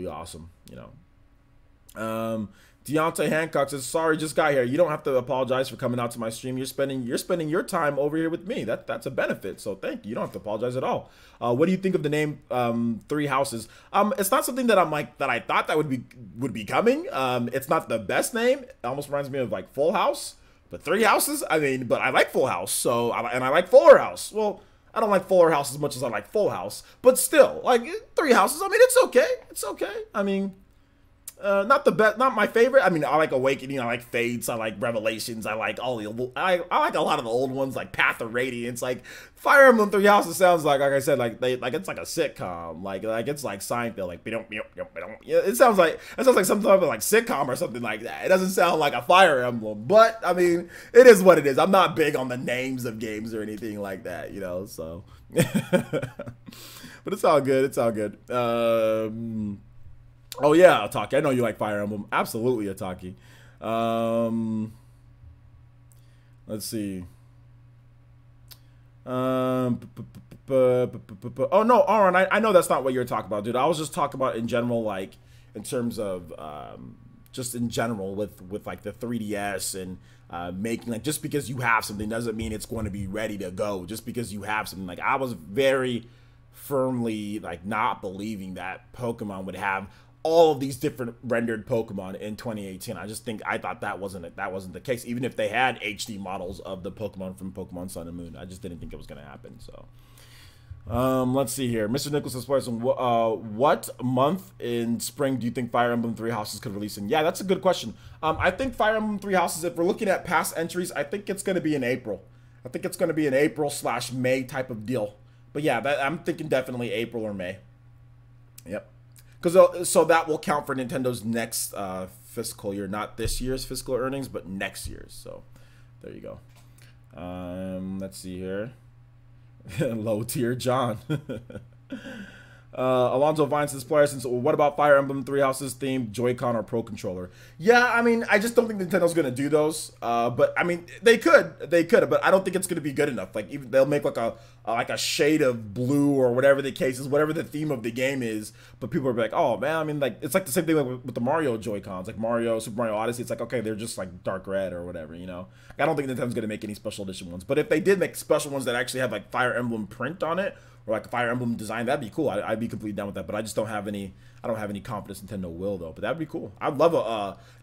awesome, you know. Deontay Hancock says, "Sorry, just got here. You don't have to apologize for coming out to my stream. You're spending your time over here with me. That's a benefit. So thank you. You don't have to apologize at all." What do you think of the name Three Houses? It's not something that I thought that would be coming. It's not the best name. It almost reminds me of like Full House, but Three Houses. I mean, but I like Full House. So and I like Fuller House. Well, I don't like Fuller House as much as I like Full House, but still, like Three Houses. I mean, it's okay. It's okay. I mean. Not the best, not my favorite. I mean, I like Awakening, I like Fates, I like Revelations, I like all the, I like a lot of the old ones, like Path of Radiance. Like Fire Emblem Three Houses sounds like I said, like it's like a sitcom, like it's like Seinfeld, like it sounds like some type of like sitcom or something like that. It doesn't sound like a Fire Emblem, but I mean, it is what it is. I'm not big on the names of games or anything like that, you know. So, but it's all good. It's all good. Oh yeah, Ataki. I know you like Fire Emblem. Absolutely, Ataki. Let's see. Oh no, Aaron. I know that's not what you're talking about, dude. I was just talking about in general, like in terms of just in general with like the 3DS and making, like, just because you have something doesn't mean it's going to be ready to go. Just because you have something, like I was very firmly like not believing that Pokemon would have all of these different rendered Pokemon in 2018. I thought that wasn't the case. Even if they had HD models of the Pokemon from Pokemon Sun and Moon, I just didn't think it was going to happen. So, let's see here. Mr. Nicholas says, what month in spring do you think Fire Emblem Three Houses could release in? Yeah, that's a good question. I think Fire Emblem Three Houses, if we're looking at past entries, I think it's going to be in April. I think it's going to be an April/May type of deal. But yeah, I'm thinking definitely April or May. Yep. So that will count for Nintendo's next fiscal year, not this year's fiscal earnings, but next year's. So there you go. Let's see here. Low tier John. Alonzo Vines says, player, since what about Fire Emblem Three Houses themed Joy-Con or Pro Controller? Yeah, I mean, I just don't think Nintendo's gonna do those. But I mean, they could, but I don't think it's gonna be good enough. Like, even they'll make like a shade of blue or whatever the case is, whatever the theme of the game is. But people are like, oh man, I mean, like it's like the same thing with the Mario Joy-Cons, like Super Mario Odyssey. It's like, okay, they're just like dark red or whatever, you know. I don't think Nintendo's gonna make any special edition ones. But if they did make special ones that actually have like Fire Emblem print on it, or like a Fire Emblem design, that'd be cool. I'd be completely down with that, but I just don't have any. I don't have any confidence Nintendo will though. But that'd be cool. I'd love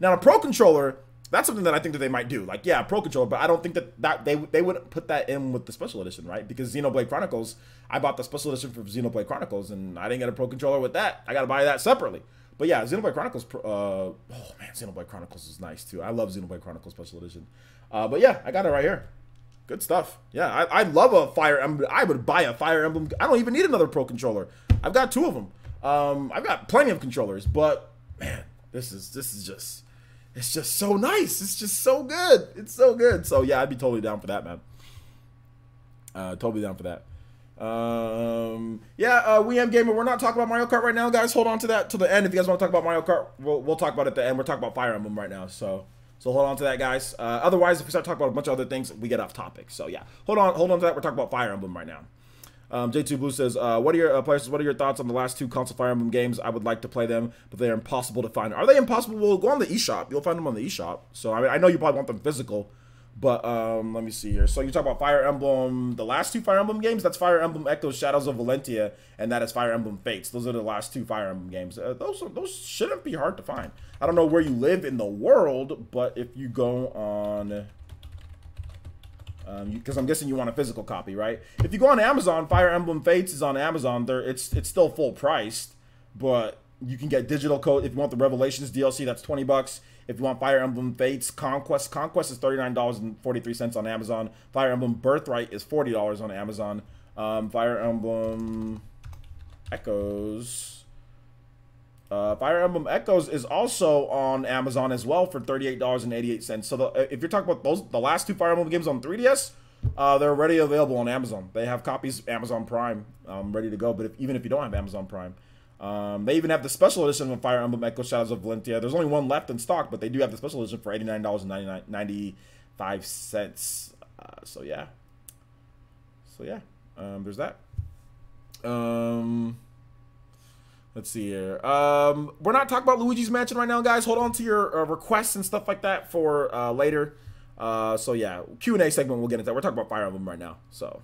now a Pro Controller. That's something that I think that they might do. Like, yeah, Pro Controller, but I don't think that they would put that in with the special edition, right? Because Xenoblade Chronicles, I bought the special edition for Xenoblade Chronicles, and I didn't get a Pro Controller with that. I got to buy that separately. But yeah, Xenoblade Chronicles. Oh man, Xenoblade Chronicles is nice too. I love Xenoblade Chronicles special edition. But yeah, I got it right here. Good stuff. Yeah, I love a Fire Emblem. I would buy a Fire Emblem. I don't even need another Pro Controller. I've got 2 of them. I've got plenty of controllers, but man, this is just, it's just so nice. It's just so good. It's so good. So yeah, I'd be totally down for that, man. Totally down for that. Yeah, We Am Gamer. We're not talking about Mario Kart right now, guys. Hold on to that till the end. If you guys want to talk about Mario Kart, we'll talk about it at the end. We're talking about Fire Emblem right now, so hold on to that, guys. Otherwise, if we start talking about a bunch of other things, we get off topic. So yeah, hold on to that. We're talking about Fire Emblem right now. J2 Blue says, what are your players? What are your thoughts on the last 2 console Fire Emblem games? I would like to play them, but they are impossible to find. Are they impossible? Well, go on the eShop. You'll find them on the eShop. So I mean, I know you probably want them physical, but let me see here. So you talk about Fire Emblem, the last 2 Fire Emblem games. That's Fire Emblem Echoes: Shadows of Valentia, and that is Fire Emblem Fates. Those are the last 2 Fire Emblem games. Those shouldn't be hard to find. I don't know where you live in the world, but if you go on, because I'm guessing you want a physical copy, right? If you go on Amazon, Fire Emblem Fates is on Amazon. It's still full priced, but you can get digital code if you want the Revelations DLC. That's $20. If you want Fire Emblem Fates Conquest is $39.43 on Amazon. Fire Emblem Birthright is $40 on Amazon. Fire Emblem Echoes. Fire Emblem Echoes is also on Amazon as well for $38.88. So if you're talking about the last 2 Fire Emblem games on 3DS, they're already available on Amazon. They have copies Amazon Prime ready to go. But even if you don't have Amazon Prime, they even have the special edition of Fire Emblem Echoes: Shadows of Valentia. There's only 1 left in stock, but they do have the special edition for $89.95. So yeah. There's that. Let's see here. We're not talking about Luigi's Mansion right now, guys. Hold on to your requests and stuff like that for later. So yeah, Q&A segment, we'll get into that. We're talking about Fire Emblem right now. So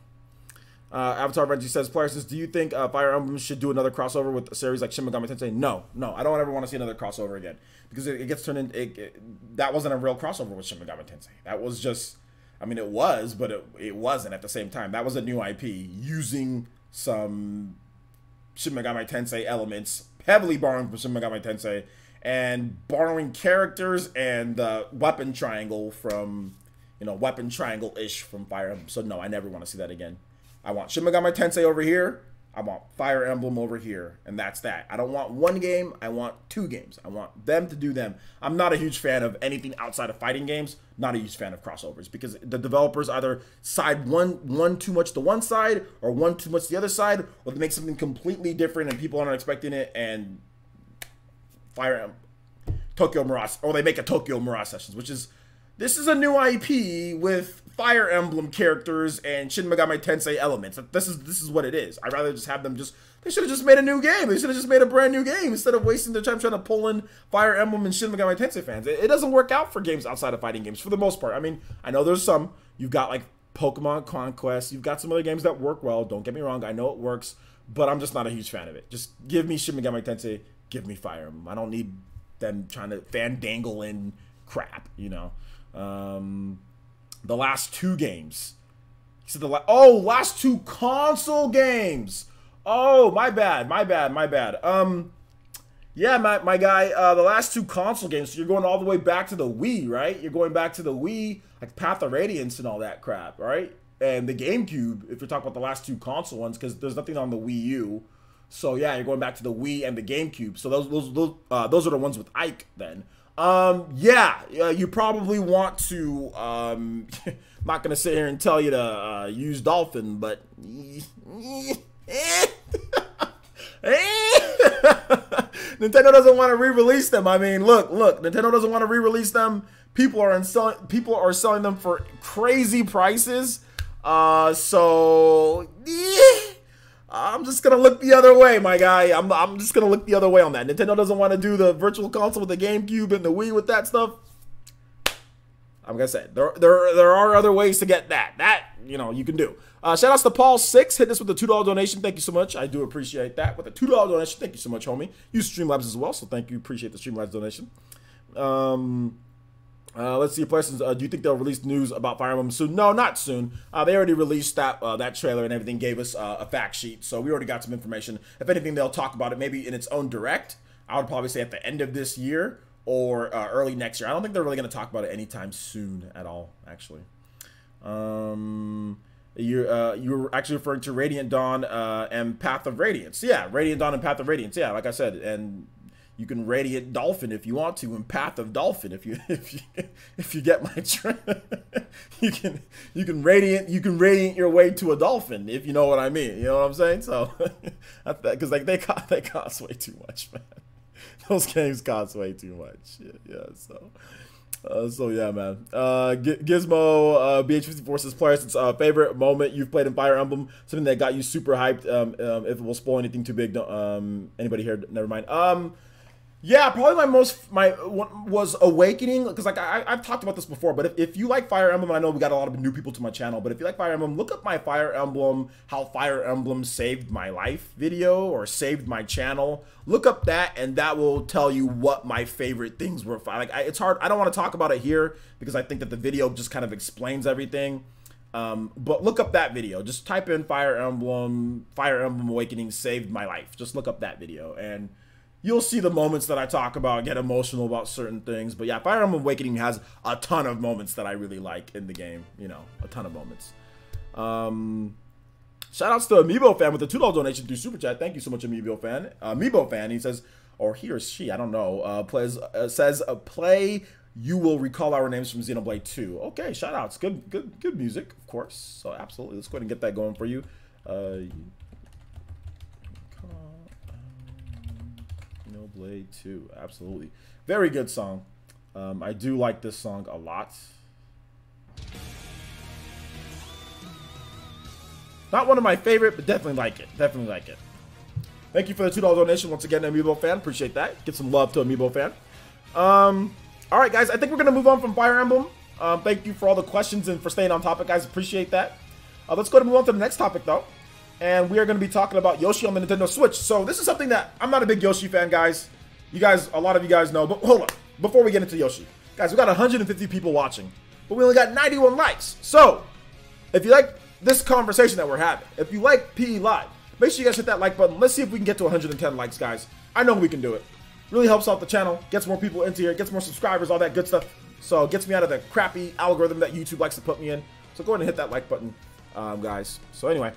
Avatar Reggie says, Players, do you think Fire Emblem should do another crossover with a series like Shin Megami Tensei? No, I don't ever want to see another crossover again, because it gets turned into that wasn't a real crossover with Shin Megami Tensei. That was just, I mean, it was, but it wasn't at the same time. That was a new IP using some Shin Megami Tensei elements, heavily borrowing from Shin Megami Tensei, and borrowing characters and weapon triangle from, weapon triangle-ish from Fire Emblem. So no, I never want to see that again. I want Shin Megami Tensei over here. I want Fire Emblem over here. And that's that. I don't want one game. I want two games. I want them to do them. I'm not a huge fan of anything outside of fighting games. Not a huge fan of crossovers, because the developers either side one too much to one side, or one too much to the other side, or they make something completely different and people aren't expecting it, and Fire Emblem, Tokyo Mirage, or they make a Tokyo Mirage Sessions, which is, this is a new IP with Fire Emblem characters and Shin Megami Tensei elements. This is what it is. I'd rather just have them they should have just made a new game. They should have just made a brand new game instead of wasting their time trying to pull in Fire Emblem and Shin Megami Tensei fans. It doesn't work out for games outside of fighting games for the most part. I mean, I know there's some. You've got like Pokemon Conquest. You've got some other games that work well. Don't get me wrong. I know it works, but I'm just not a huge fan of it. Just give me Shin Megami Tensei. Give me Fire Emblem. I don't need them trying to fandangle in crap, the last two games. He said last two console games. Oh, my bad. Yeah, my guy, the last two console games, so you're going all the way back to the Wii, right? You're going back to the Wii, like Path of Radiance and all that crap, right? And the GameCube, if you're talking about the last two console ones, because there's nothing on the Wii U. So yeah, you're going back to the Wii and the GameCube. So those are the ones with Ike then. Yeah, you probably want to, I'm not going to sit here and tell you to use Dolphin, but Nintendo doesn't want to re-release them. I mean, look, Nintendo doesn't want to re-release them. People are selling them for crazy prices. So I'm just gonna look the other way, my guy. I'm just gonna look the other way on that. Nintendo doesn't want to do the virtual console with the GameCube and the Wii with that stuff. I'm gonna say there are other ways to get that you can do. Shout outs to Paul6, hit us with a $2 donation. Thank you so much. I do appreciate that. With a $2 donation, thank you so much, homie. Use Streamlabs as well, so thank you. Appreciate the Streamlabs donation. Let's see, questions. Do you think they'll release news about Fire Emblem soon? No, not soon. They already released that trailer and everything, gave us a fact sheet, so we already got some information. If anything, they'll talk about it maybe in its own direct. I would probably say at the end of this year or early next year. I don't think they're really going to talk about it anytime soon at all, actually. You're actually referring to Radiant Dawn and Path of Radiance. Yeah, Radiant Dawn and Path of Radiance. Yeah, like I said, and you can Radiant Dolphin if you want to, and Path of Dolphin if you get my trend. you can radiant your way to a dolphin, if you know what I mean. You know what I'm saying? So because like they cost way too much, man. Those games cost way too much. Yeah. So yeah, man. Gizmo BH54 says, Players, it's favorite moment you've played in Fire Emblem, something that got you super hyped. If it will spoil anything too big, anybody here? Never mind. Yeah, probably my one was Awakening, because like I've talked about this before, but if you like Fire Emblem, I know we got a lot of new people to my channel, but if you like Fire Emblem, look up my Fire Emblem, how Fire Emblem saved my life video, or saved my channel. Look up that, and that will tell you what my favorite things were. Like it's hard, I don't want to talk about it here, because I think that the video just kind of explains everything. But look up that video. Just type in Fire Emblem Awakening saved my life. Just look up that video, and you'll see the moments that I talk about, get emotional about certain things. But yeah, Fire Emblem Awakening has a ton of moments that I really like in the game. A ton of moments. Shout outs to Amiibo Fan with a $2 donation through Super Chat. Thank you so much, Amiibo Fan. Amiibo Fan, he says, or he or she, I don't know, says, play, you will recall our names from Xenoblade 2. Okay, shout outs. Good music, of course. So absolutely, let's go ahead and get that going for you. Blade 2, absolutely. Very good song. I do like this song a lot. Not one of my favorite, but definitely like it. Definitely like it. Thank you for the $2 donation once again, Amiibo fan. Appreciate that. Get some love to Amiibo fan. All right, guys. I think we're gonna move on from Fire Emblem. Thank you for all the questions and for staying on topic, guys. Appreciate that. Let's go to move on to the next topic, though. And we are going to be talking about Yoshi on the Nintendo Switch. So this is something that I'm not a big Yoshi fan, guys. You guys, a lot of you guys know. But hold on. Before we get into Yoshi, guys, we got 150 people watching, but we only got 91 likes. So if you like this conversation that we're having, if you like PE Live, make sure you guys hit that like button. Let's see if we can get to 110 likes, guys. I know we can do it. Really helps out the channel, gets more people into here, gets more subscribers, all that good stuff. So it gets me out of the crappy algorithm that YouTube likes to put me in. So go ahead and hit that like button, guys. So anyway,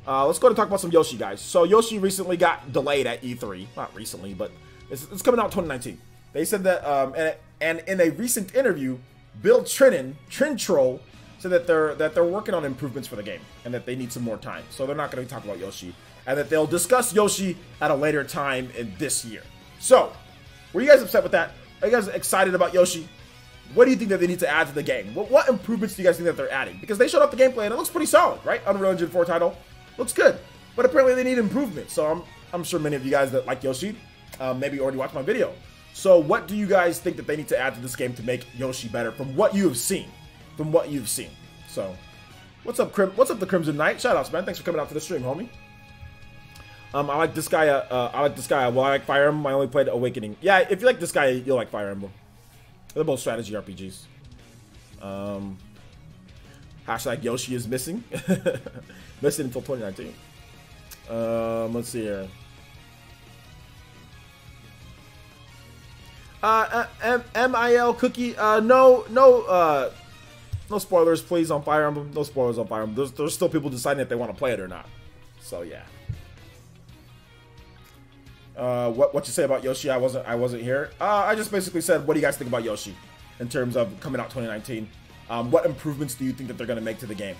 let's go and talk about some Yoshi, guys. So Yoshi recently got delayed at E3. Not recently, but it's coming out in 2019. They said that, and in a recent interview, Bill Trintroll, said that they're working on improvements for the game and that they need some more time. So they're not going to talk about Yoshi, and that they'll discuss Yoshi at a later time in this year. So, were you guys upset with that? Are you guys excited about Yoshi? What do you think that they need to add to the game? What improvements do you guys think that they're adding? Because they showed off the gameplay and it looks pretty solid, right? Unreal Engine 4 title looks good, but apparently they need improvement. So I'm sure many of you guys that like Yoshi maybe already watched my video. So what do you guys think that they need to add to this game to make Yoshi better from what you have seen? From what you've seen. So, what's up, What's up, the Crimson Knight? Shout outs, man. Thanks for coming out to the stream, homie. I like this guy. Well, I like Fire Emblem. I only played Awakening. Yeah, if you like this guy, you'll like Fire Emblem. They're both strategy RPGs. Hashtag Yoshi is missing. Missing until 2019. Let's see here. MIL Cookie. No spoilers, please, on Fire Emblem. No spoilers on Fire Emblem. There's still people deciding if they want to play it or not. So yeah. What you say about Yoshi? I wasn't here. I just basically said, what do you guys think about Yoshi in terms of coming out 2019? What improvements do you think that they're gonna make to the game?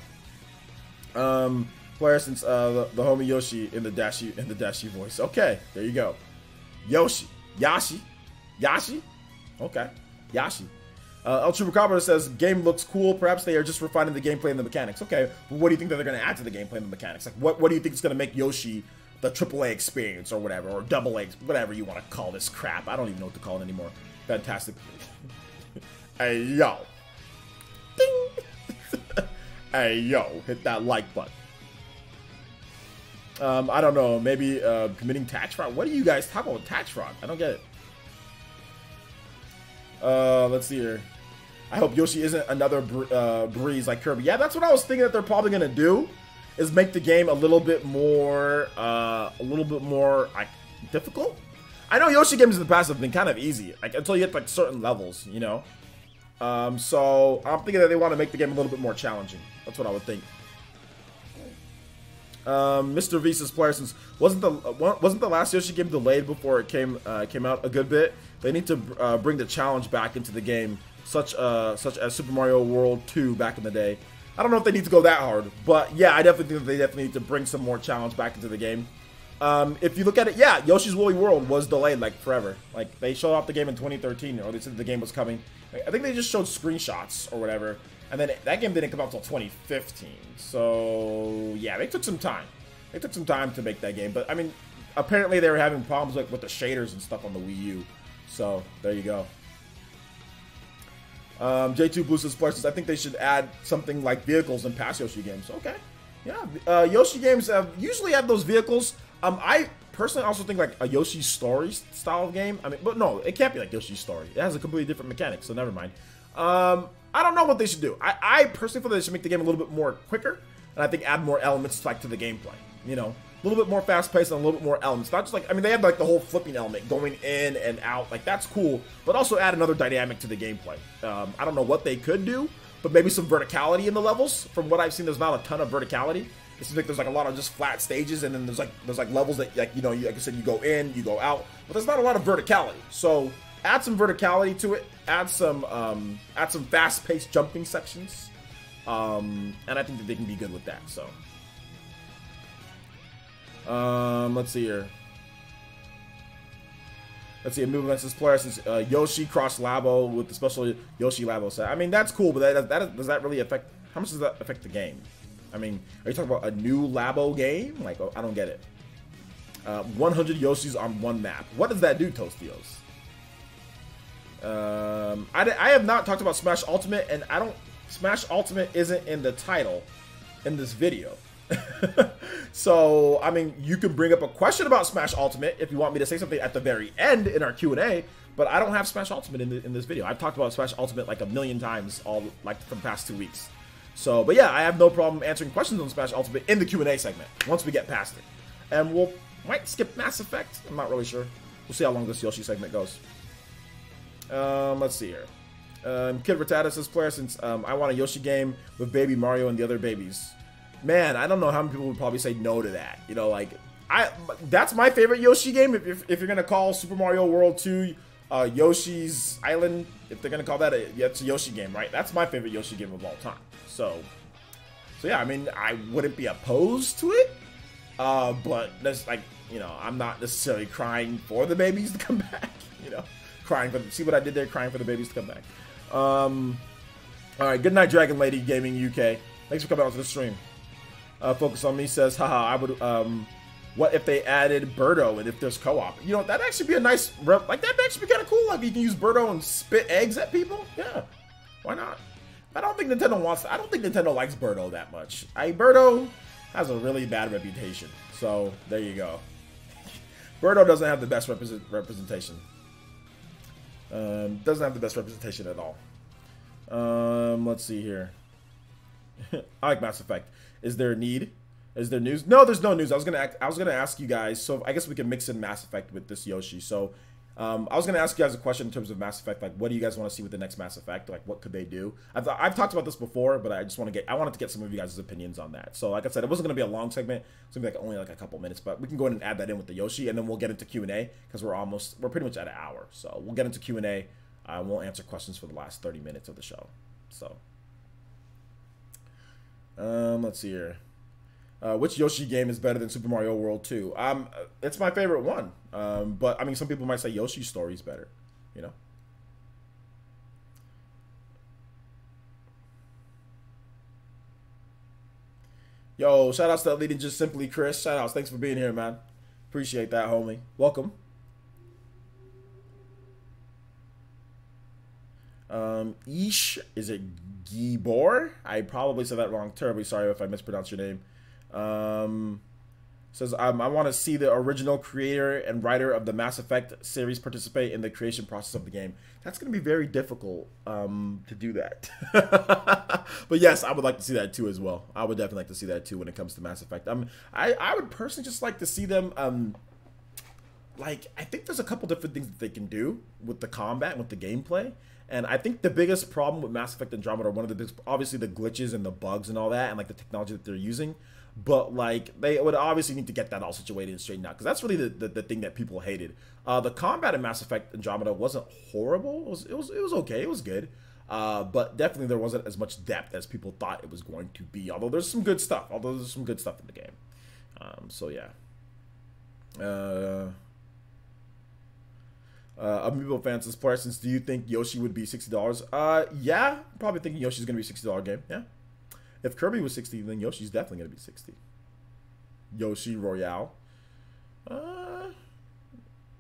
Player since the homie Yoshi in the Dashi voice. Okay, there you go. Yoshi, Yashi. Okay, Yashi. El Chupacabra says game looks cool. Perhaps they are just refining the gameplay and the mechanics. Okay, but what do you think that they're gonna add to the gameplay and the mechanics? Like what do you think is gonna make Yoshi the AAA experience or whatever, or AA, whatever you want to call this crap. I don't even know what to call it anymore. Fantastic. Hey, yo. Ding. Hey, yo. Hit that like button. I don't know. Maybe committing tax fraud. What do you guys talk about tax fraud? I don't get it. Let's see here. I hope Yoshi isn't another breeze like Kirby. Yeah, that's what I was thinking that they're probably going to do. Is make the game a little bit more like difficult. I know Yoshi games in the past have been kind of easy, like until you hit like certain levels, you know. So I'm thinking that they want to make the game a little bit more challenging. That's what I would think. Mr. Visa's player since wasn't the last Yoshi game delayed before it came out a good bit. They need to bring the challenge back into the game, such as Super Mario World 2 back in the day. I don't know if they need to go that hard, but yeah, I definitely think that they definitely need to bring some more challenge back into the game. If you look at it, yeah, Yoshi's Woolly World was delayed like forever. Like they showed off the game in 2013, or they said the game was coming. I think they just showed screenshots or whatever, and then that game didn't come out until 2015. So yeah, they took some time. They took some time to make that game, but I mean, apparently they were having problems like with the shaders and stuff on the Wii U. So there you go. J2 Blues Splurges. I think they should add something like vehicles in past Yoshi games. Okay, yeah. Yoshi games usually have those vehicles. I personally also think like a Yoshi Story style of game. I mean, but no, it can't be like Yoshi Story. It has a completely different mechanic, so never mind. I don't know what they should do. I personally feel they should make the game a little bit more quicker, and I think add more elements like to the gameplay. You know, a little bit more fast paced and a little bit more elements. Not just like, I mean, they have like the whole flipping element going in and out. Like that's cool, but also add another dynamic to the gameplay. I don't know what they could do, but maybe some verticality in the levels. From what I've seen, there's not a ton of verticality. It seems like there's like a lot of just flat stages, and then there's like levels that like like I said, you go in, you go out, but there's not a lot of verticality. So add some verticality to it. Add some fast paced jumping sections, and I think that they can be good with that. So. Let's see here. Let's see, a move against this player since Yoshi cross Labo with the special Yoshi Labo set. I mean, that's cool, but does that really affect? How much does that affect the game? I mean, are you talking about a new Labo game? Like, I don't get it. 100 Yoshis on one map. What does that do, Tostios? I have not talked about Smash Ultimate, and Smash Ultimate isn't in the title in this video. So, I mean, you can bring up a question about Smash Ultimate if you want me to say something at the very end in our Q&A, but I don't have Smash Ultimate in this video. I've talked about Smash Ultimate like a million times for the past 2 weeks. So, but yeah, I have no problem answering questions on Smash Ultimate in the Q&A segment once we get past it. And might skip Mass Effect. I'm not really sure. We'll see how long this Yoshi segment goes. Let's see here. Kid Rattata says, player, since I want a Yoshi game with Baby Mario and the other babies. Man, I don't know how many people would probably say no to that. You know, like, that's my favorite Yoshi game. If you're going to call Super Mario World 2 Yoshi's Island, if they're going to call that it's a Yoshi game, right? That's my favorite Yoshi game of all time. So yeah, I mean, I wouldn't be opposed to it. But that's like, you know, I'm not necessarily crying for the babies to come back, you know. See what I did there? Crying for the babies to come back. All right, good night, Dragon Lady Gaming UK. Thanks for coming out to the stream. Focus on Me says, haha, I would, what if they added Birdo and if there's co-op? You know, that'd actually be a nice, like, that'd actually be kind of cool. Like, you can use Birdo and spit eggs at people. Yeah, why not? I don't think Nintendo likes Birdo that much. Birdo has a really bad reputation. So, there you go. Birdo doesn't have the best representation. Doesn't have the best representation at all. Let's see here. I like Mass Effect. Is there a need? Is there news? No, there's no news. I was gonna ask you guys. So I guess we can mix in Mass Effect with this Yoshi. So I was gonna ask you guys a question in terms of Mass Effect. Like, what do you guys want to see with the next Mass Effect? Like, what could they do? I've talked about this before, but I wanted to get some of you guys' opinions on that. So like I said, it wasn't gonna be a long segment. It's gonna be like only like a couple minutes, but we can go ahead and add that in with the Yoshi, and then we'll get into Q&A because we're pretty much at an hour. So we'll get into Q&A. We'll answer questions for the last 30 minutes of the show. So let's see here. Which Yoshi game is better than Super Mario World 2? It's my favorite one. But I mean, some people might say Yoshi's Story is better, you know. Yo, shout outs to Elite and Just Simply Chris. Shout outs. Thanks for being here, man. Appreciate that, homie. Welcome. Ish, is it Gibor? I probably said that wrong. Terribly sorry if I mispronounced your name. Says, I want to see the original creator and writer of the Mass Effect series participate in the creation process of the game. That's going to be very difficult to do that. But yes, I would like to see that too as well. I would definitely like to see that too when it comes to Mass Effect. I would personally just like to see them, like, I think there's a couple different things that they can do with the combat and with the gameplay. And I think the biggest problem with Mass Effect Andromeda are one of the biggest, obviously the glitches and the bugs and all that, and like the technology that they're using. But like, they would obviously need to get that all situated and straightened out, because that's really the thing that people hated. The combat in Mass Effect Andromeda wasn't horrible. It was okay. It was good. But definitely there wasn't as much depth as people thought it was going to be. Although there's some good stuff. In the game. So yeah. Amiibo fans says, Parsons, do you think Yoshi would be $60? Yeah, probably thinking Yoshi's gonna be a $60 game. Yeah. If Kirby was 60, then Yoshi's definitely gonna be 60. Yoshi Royale.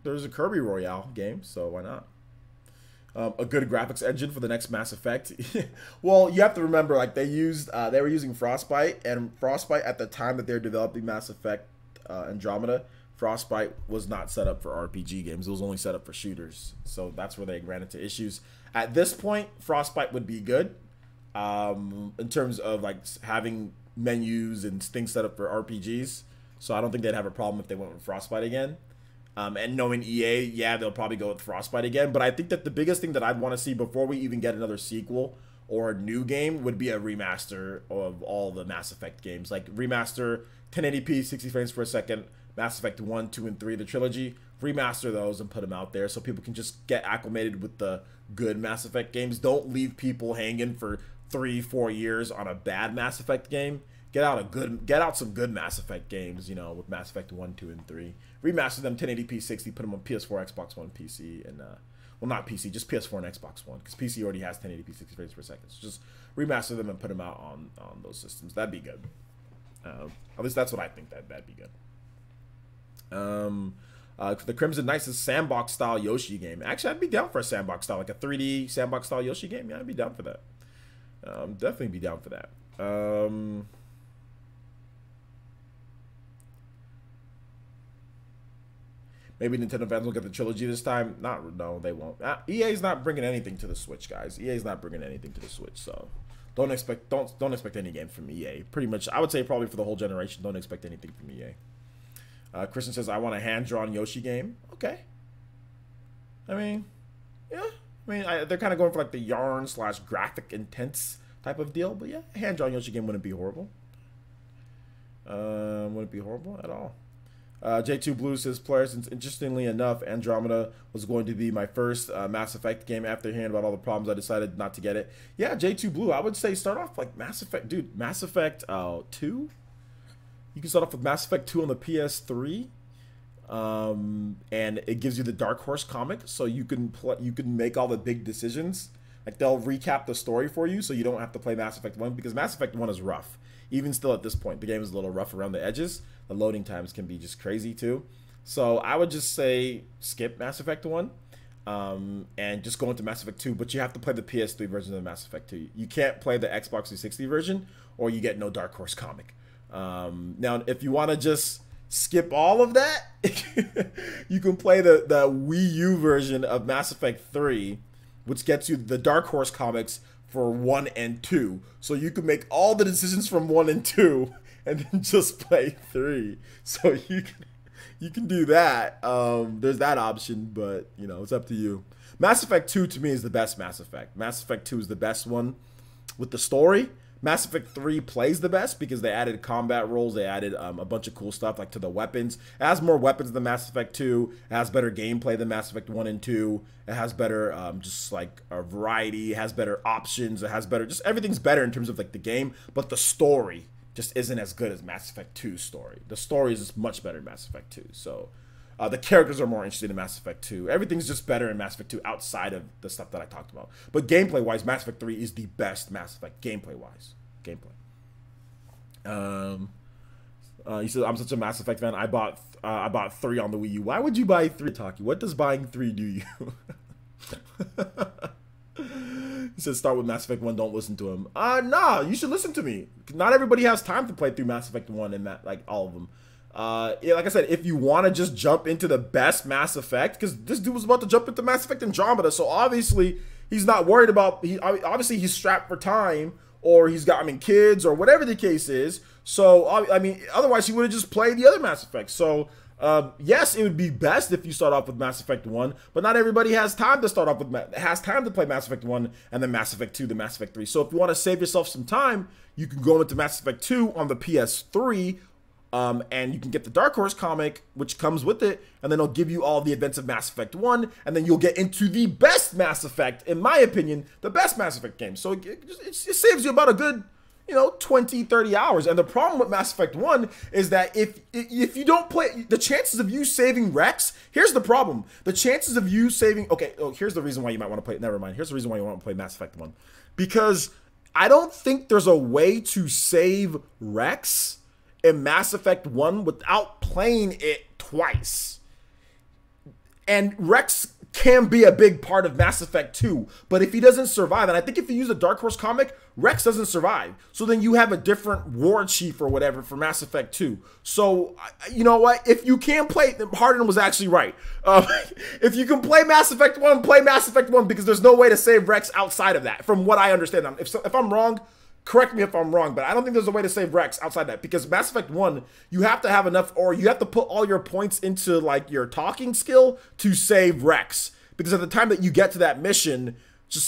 There's a Kirby Royale game, so why not? A good graphics engine for the next Mass Effect. Well, you have to remember, like, they were using Frostbite, and Frostbite at the time that they were developing Mass Effect Andromeda, Frostbite was not set up for RPG games. It was only set up for shooters. So that's where they ran into issues. At this point, Frostbite would be good in terms of like having menus and things set up for RPGs. So I don't think they'd have a problem if they went with Frostbite again. And knowing EA, yeah, they'll probably go with Frostbite again. But I think that the biggest thing that I'd want to see before we even get another sequel or a new game would be a remaster of all the Mass Effect games. Like remaster 1080p, 60 frames per second, Mass Effect 1, 2, and 3, the trilogy, remaster those and put them out there so people can just get acclimated with the good Mass Effect games. Don't leave people hanging for 3-4 years on a bad Mass Effect game. Get out some good Mass Effect games, you know, with Mass Effect 1, 2, and 3. Remaster them 1080p 60, put them on PS4, Xbox One, PC, and well, not PC, just PS4 and Xbox One, because PC already has 1080p 60 frames per second. So just remaster them and put them out on those systems. That'd be good. At least that's what I think. That'd be good. The Crimson Knights is sandbox style Yoshi game. Actually, I'd be down for a sandbox style, like a 3D sandbox style Yoshi game. Yeah, I'd be down for that. Definitely be down for that. Maybe Nintendo fans will get the trilogy this time. No, they won't. EA's not bringing anything to the Switch, guys. EA's not bringing anything to the Switch, so don't expect any game from EA. Pretty much, I would say probably for the whole generation, don't expect anything from EA. Christian says, I want a hand-drawn Yoshi game. Okay. I mean, yeah. I mean, they're kind of going for like the yarn / graphic intense type of deal. But yeah, a hand-drawn Yoshi game wouldn't be horrible. Wouldn't be horrible at all. J2 Blue says, players, since interestingly enough, Andromeda was going to be my first Mass Effect game. After hearing about all the problems, I decided not to get it. Yeah, J2 Blue, I would say start off like Mass Effect. Dude, Mass Effect 2? You can start off with Mass Effect 2 on the PS3, and it gives you the Dark Horse comic, so you can make all the big decisions. Like they'll recap the story for you, so you don't have to play Mass Effect 1, because Mass Effect 1 is rough. Even still at this point, the game is a little rough around the edges. The loading times can be just crazy too. So I would just say skip Mass Effect 1, and just go into Mass Effect 2. But you have to play the PS3 version of Mass Effect 2. You can't play the Xbox 360 version, or you get no Dark Horse comic. Now, if you want to just skip all of that, you can play the Wii U version of Mass Effect 3, which gets you the Dark Horse comics for 1 and 2. So you can make all the decisions from 1 and 2 and then just play 3. So you can do that. There's that option, but you know, it's up to you. Mass Effect 2 to me is the best Mass Effect. Mass Effect 2 is the best one with the story. Mass Effect 3 plays the best because they added combat roles. They added a bunch of cool stuff like to the weapons. It has more weapons than Mass Effect 2. It has better gameplay than Mass Effect 1 and 2. It has better just like a variety. It has better options. It has better, just everything's better in terms of like the game. But the story just isn't as good as Mass Effect 2's story. The story is just much better in Mass Effect 2. So the characters are more interesting in Mass Effect 2. Everything's just better in Mass Effect 2 outside of the stuff that I talked about. But gameplay-wise, Mass Effect 3 is the best Mass Effect, gameplay-wise. Gameplay. He said, I'm such a Mass Effect fan. I bought 3 on the Wii U. Why would you buy 3, Taki? What does buying 3 do you? He says, start with Mass Effect 1, don't listen to him. Nah, you should listen to me. Not everybody has time to play through Mass Effect 1 and like all of them. Yeah, like I said, if you want to just jump into the best Mass Effect, because this dude was about to jump into Mass Effect Andromeda, so obviously he's not worried about, obviously he's strapped for time, or he's got, kids, or whatever the case is. So, otherwise he would have just played the other Mass Effect. So, yes, it would be best if you start off with Mass Effect 1, but not everybody has time to start off with, has time to play Mass Effect 1, and then Mass Effect 2, then Mass Effect 3. So if you want to save yourself some time, you can go into Mass Effect 2 on the PS3, and you can get the Dark Horse comic, which comes with it, and then it'll give you all the events of Mass Effect 1, and then you'll get into the best Mass Effect, in my opinion, the best Mass Effect game. So it saves you about a good, 20, 30 hours. And the problem with Mass Effect 1 is that if you don't play, the chances of you saving Rex, here's the problem. The chances of you saving, okay, here's the reason why you might want to play, never mind. Here's the reason why you want to play Mass Effect 1. Because I don't think there's a way to save Rex in Mass Effect 1 without playing it twice. And Rex can be a big part of Mass Effect 2, but if he doesn't survive, and I think if you use a Dark Horse comic, Rex doesn't survive. So then you have a different war chief or whatever for Mass Effect 2. So, you know what? If you can play, Harden was actually right. If you can play Mass Effect 1, play Mass Effect 1, because there's no way to save Rex outside of that, from what I understand. If I'm wrong, correct me if I'm wrong, but I don't think there's a way to save Rex outside that, because Mass Effect 1, you have to have enough, or you have to put all your points into like your talking skill to save Rex, because at the time that you get to that mission,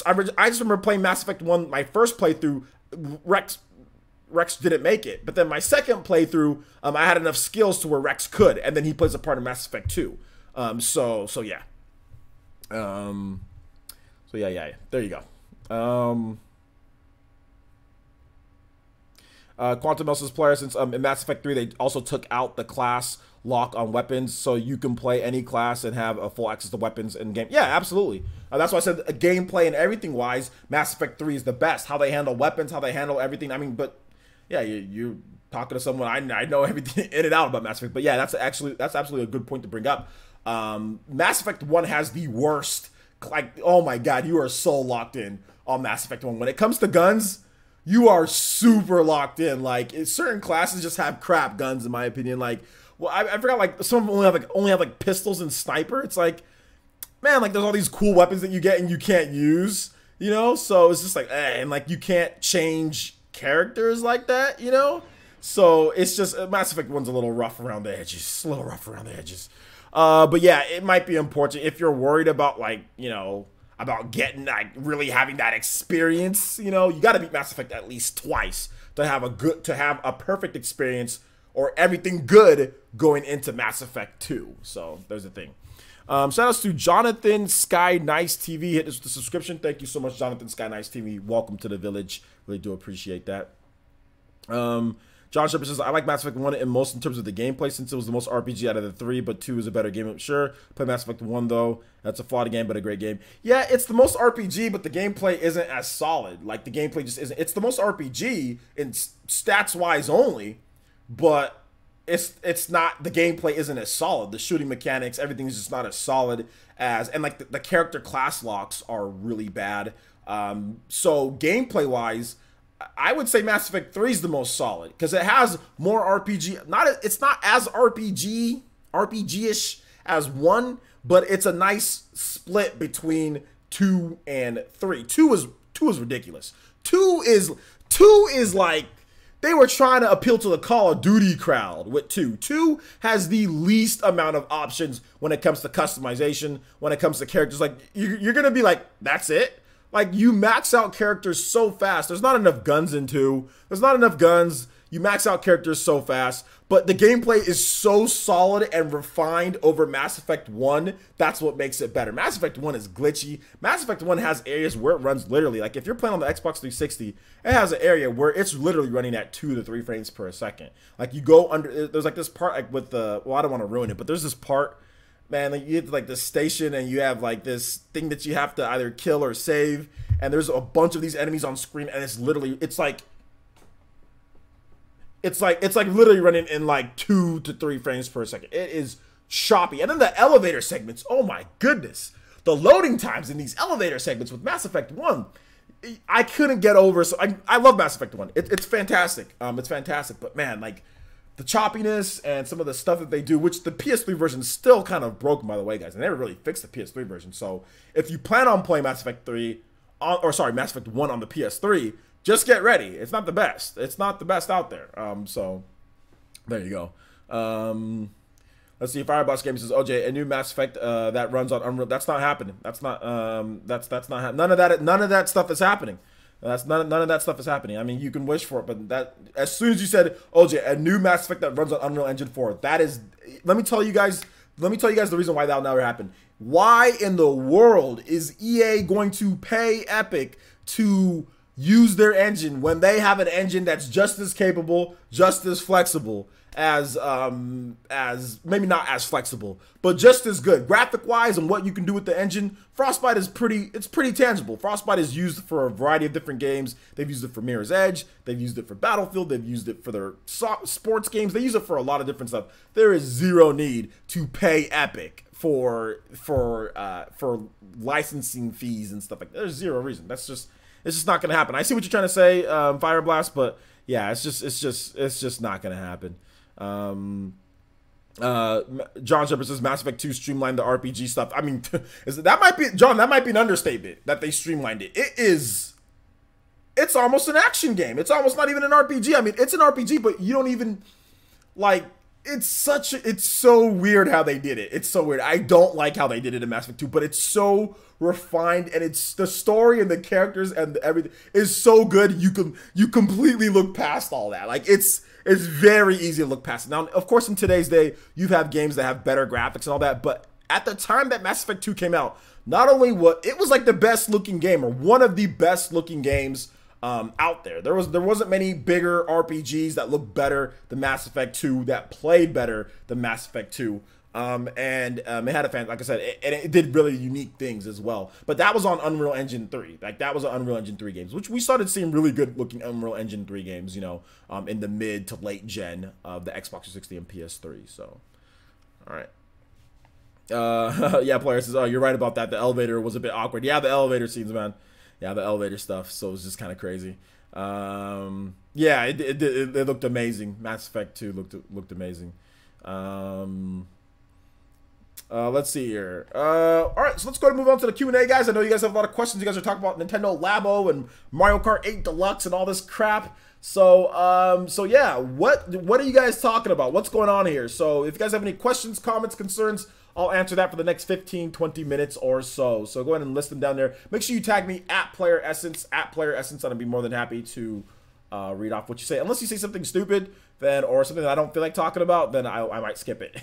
I just remember playing Mass Effect 1, my first playthrough, Rex didn't make it, but then my second playthrough, I had enough skills to where Rex could, and then he plays a part in Mass Effect 2. So yeah. Yeah, there you go. Quantum Elsa's player, since in Mass Effect 3 they also took out the class lock on weapons, so you can play any class and have a full access to weapons in game. Yeah, absolutely. That's why I said gameplay and everything wise, Mass Effect 3 is the best. How they handle weapons, how they handle everything. But yeah, talking to someone, I know everything in and out about Mass Effect. But yeah, that's absolutely a good point to bring up. Mass Effect 1 has the worst, like, oh my god, you are so locked in on Mass Effect 1. When it comes to guns, you are super locked in. Like, certain classes just have crap guns, in my opinion. Like, well, I forgot, like, some of them only have like pistols and sniper. It's like, man, like, there's all these cool weapons that you get and you can't use, you know? So it's just like, and like, you can't change characters like that, you know? So it's just, Mass Effect 1's a little rough around the edges, but yeah, it might be important if you're worried about, like, you know, about getting, like, really having that experience, you know, you got to beat Mass Effect at least twice to have a perfect experience or everything good going into Mass Effect 2. So there's the thing. Shout outs to Jonathan Sky Nice TV. Hit us with the subscription. Thank you so much, Jonathan Sky Nice TV. Welcome to the village. Really do appreciate that. John Shepard says, I like Mass Effect 1 in most in terms of the gameplay since it was the most RPG out of the 3, but 2 is a better game. Sure, play Mass Effect 1 though. That's a flawed game, but a great game. Yeah, it's the most RPG, but the gameplay isn't as solid. Like, the gameplay just isn't. It's the most RPG in stats-wise only, but it's not, the gameplay isn't as solid. The shooting mechanics, everything is just not as solid as, and like the character class locks are really bad. So gameplay-wise, I would say Mass Effect 3 is the most solid because it has more RPG. It's not as RPG-ish as 1, but it's a nice split between 2 and 3. 2 is ridiculous. 2 is like, they were trying to appeal to the Call of Duty crowd with 2. 2 has the least amount of options when it comes to customization, when it comes to characters. Like, you're gonna be like, that's it? Like, you max out characters so fast. There's not enough guns in 2. There's not enough guns. You max out characters so fast. But the gameplay is so solid and refined over Mass Effect 1. That's what makes it better. Mass Effect 1 is glitchy. Mass Effect 1 has areas where it runs literally. Like, if you're playing on the Xbox 360, it has an area where it's literally running at 2 to 3 frames per second. Like, you go under, there's like this part, like with the, well, I don't want to ruin it, but there's this part, man, like, you get to like this station and you have like this thing that you have to either kill or save, and there's a bunch of these enemies on screen, and it's literally, it's like literally running in like 2 to 3 frames per second. It is choppy. And then the elevator segments, oh my goodness, the loading times in these elevator segments with Mass Effect 1, I couldn't get over. So I love Mass Effect 1. It's fantastic. It's fantastic, but man, like, the choppiness and some of the stuff that they do, which the PS3 version is still kind of broken, by the way, guys. They never really fixed the PS3 version. So if you plan on playing Mass Effect 1 on the PS3, just get ready. It's not the best. It's not the best out there. So there you go. Let's see. Fireboss Game says, OJ, a new Mass Effect that runs on Unreal. That's not happening. That's not. That's not. None of that stuff is happening. None of that stuff is happening. I mean, you can wish for it, but that, as soon as you said, OJ, a new Mass Effect that runs on Unreal Engine 4, that is, let me tell you guys the reason why that'll never happen. Why in the world is EA going to pay Epic to use their engine when they have an engine that's just as capable, just as flexible as maybe not as flexible, but just as good graphic wise and what you can do with the engine? Frostbite is pretty tangible. Frostbite is used for a variety of different games. They've used it for Mirror's Edge, they've used it for Battlefield, they've used it for their sports games, they use it for a lot of different stuff. There is zero need to pay Epic for licensing fees and stuff like that. There's zero reason. It's just not gonna happen. I see what you're trying to say, Fire Blast, but yeah, it's just not gonna happen. John Shepard says Mass Effect 2 streamlined the RPG stuff. I mean, that might be an understatement that they streamlined it. It's almost an action game. It's almost not even an RPG. I mean, it's an RPG, but you don't even, like, it's so weird how they did it. It's so weird. I don't like how they did it in Mass Effect 2, but it's so refined, and it's the story and the characters and everything is so good. You completely look past all that. Like, it's very easy to look past it. Now, of course, in today's day, you have games that have better graphics and all that, but at the time that Mass Effect 2 came out, not only it was like the best looking game, or one of the best looking games out there. There wasn't many bigger RPGs that looked better than Mass Effect 2, that played better than Mass Effect 2. It had a fan, like I said, it did really unique things as well. But that was on Unreal Engine 3. Like that was an Unreal Engine 3 games, which we started seeing really good looking Unreal Engine 3 games, you know, in the mid to late gen of the Xbox 360 and PS3. So, all right. Yeah, player says, oh, you're right about that. The elevator was a bit awkward. Yeah, the elevator scenes, man. Yeah, the elevator stuff. So it was just kind of crazy. Yeah, it looked amazing. Mass Effect 2 looked amazing. Let's see here. All right, so let's go ahead and move on to the Q&A, guys. I know you guys have a lot of questions. You guys are talking about Nintendo Labo and Mario Kart 8 Deluxe and all this crap. So, so yeah, what are you guys talking about? What's going on here? So if you guys have any questions, comments, concerns, I'll answer that for the next 15, 20 minutes or so. So go ahead and list them down there. Make sure you tag me at Player Essence, and I'd be more than happy to read off what you say. Unless you say something stupid, then or something that I don't feel like talking about, then I might skip it.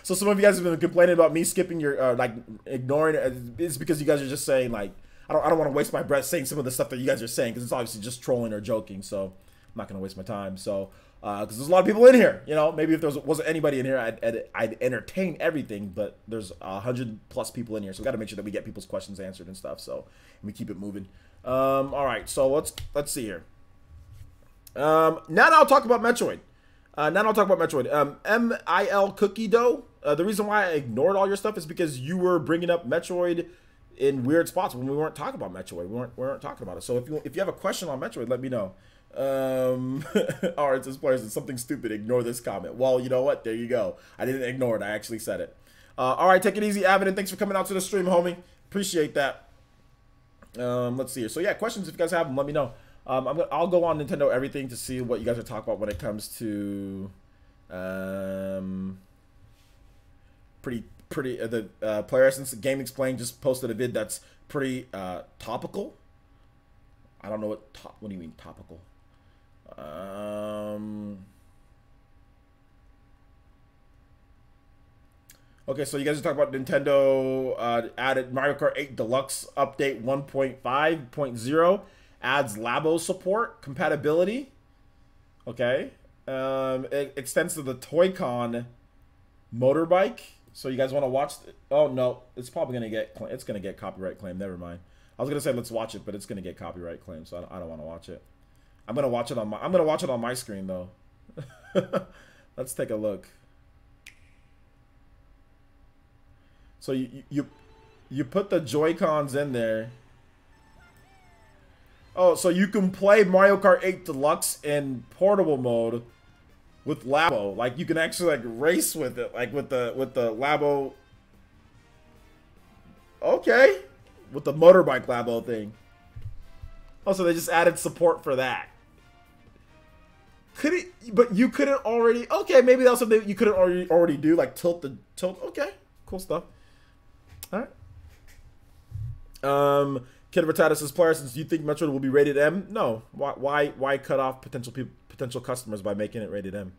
So some of you guys have been complaining about me skipping your like ignoring it. It's because you guys are just saying like I don't want to waste my breath saying some of the stuff that you guys are saying because it's obviously just trolling or joking. So I'm not gonna waste my time. So because there's a lot of people in here, you know, maybe if there wasn't anybody in here, I'd entertain everything. But there's 100+ people in here, so we got to make sure that we get people's questions answered and stuff. So we keep it moving. All right, so let's see here. Now I'll talk about Metroid. MIL Cookie Dough. The reason why I ignored all your stuff is because you were bringing up Metroid in weird spots when we weren't talking about Metroid. We weren't talking about it. So if you have a question on Metroid, let me know. All right, this player said something stupid. Ignore this comment. Well, you know what? There you go. I didn't ignore it. I actually said it. All right, take it easy, Avid, and thanks for coming out to the stream, homie. Appreciate that. Let's see here. So yeah, questions if you guys have them, let me know. I'll go on Nintendo Everything to see what you guys are talking about when it comes to the Player Essence Game Explained just posted a vid that's pretty topical. I don't know what do you mean topical? Okay, so you guys are talking about Nintendo added Mario Kart 8 Deluxe update 1.5.0 adds Labo support compatibility. Okay, it extends to the Toy-Con motorbike. So you guys want to watch? Oh no, it's probably gonna get copyright claim. Never mind. I was gonna say let's watch it, but it's gonna get copyright claim, so I don't want to watch it. I'm gonna watch it on my screen though. Let's take a look. So you put the Joy-Cons in there. Oh, so you can play Mario Kart 8 Deluxe in portable mode with Labo. Like you can actually like race with it, like with the Labo. Okay, with the motorbike Labo thing. Oh, so they just added support for that. Could it? But you couldn't already. Okay, maybe that's something you couldn't already do, like tilt. Okay, cool stuff. All right. Kid Rattata says, Player, since you think Metroid will be rated M? No. Why cut off potential customers by making it rated M?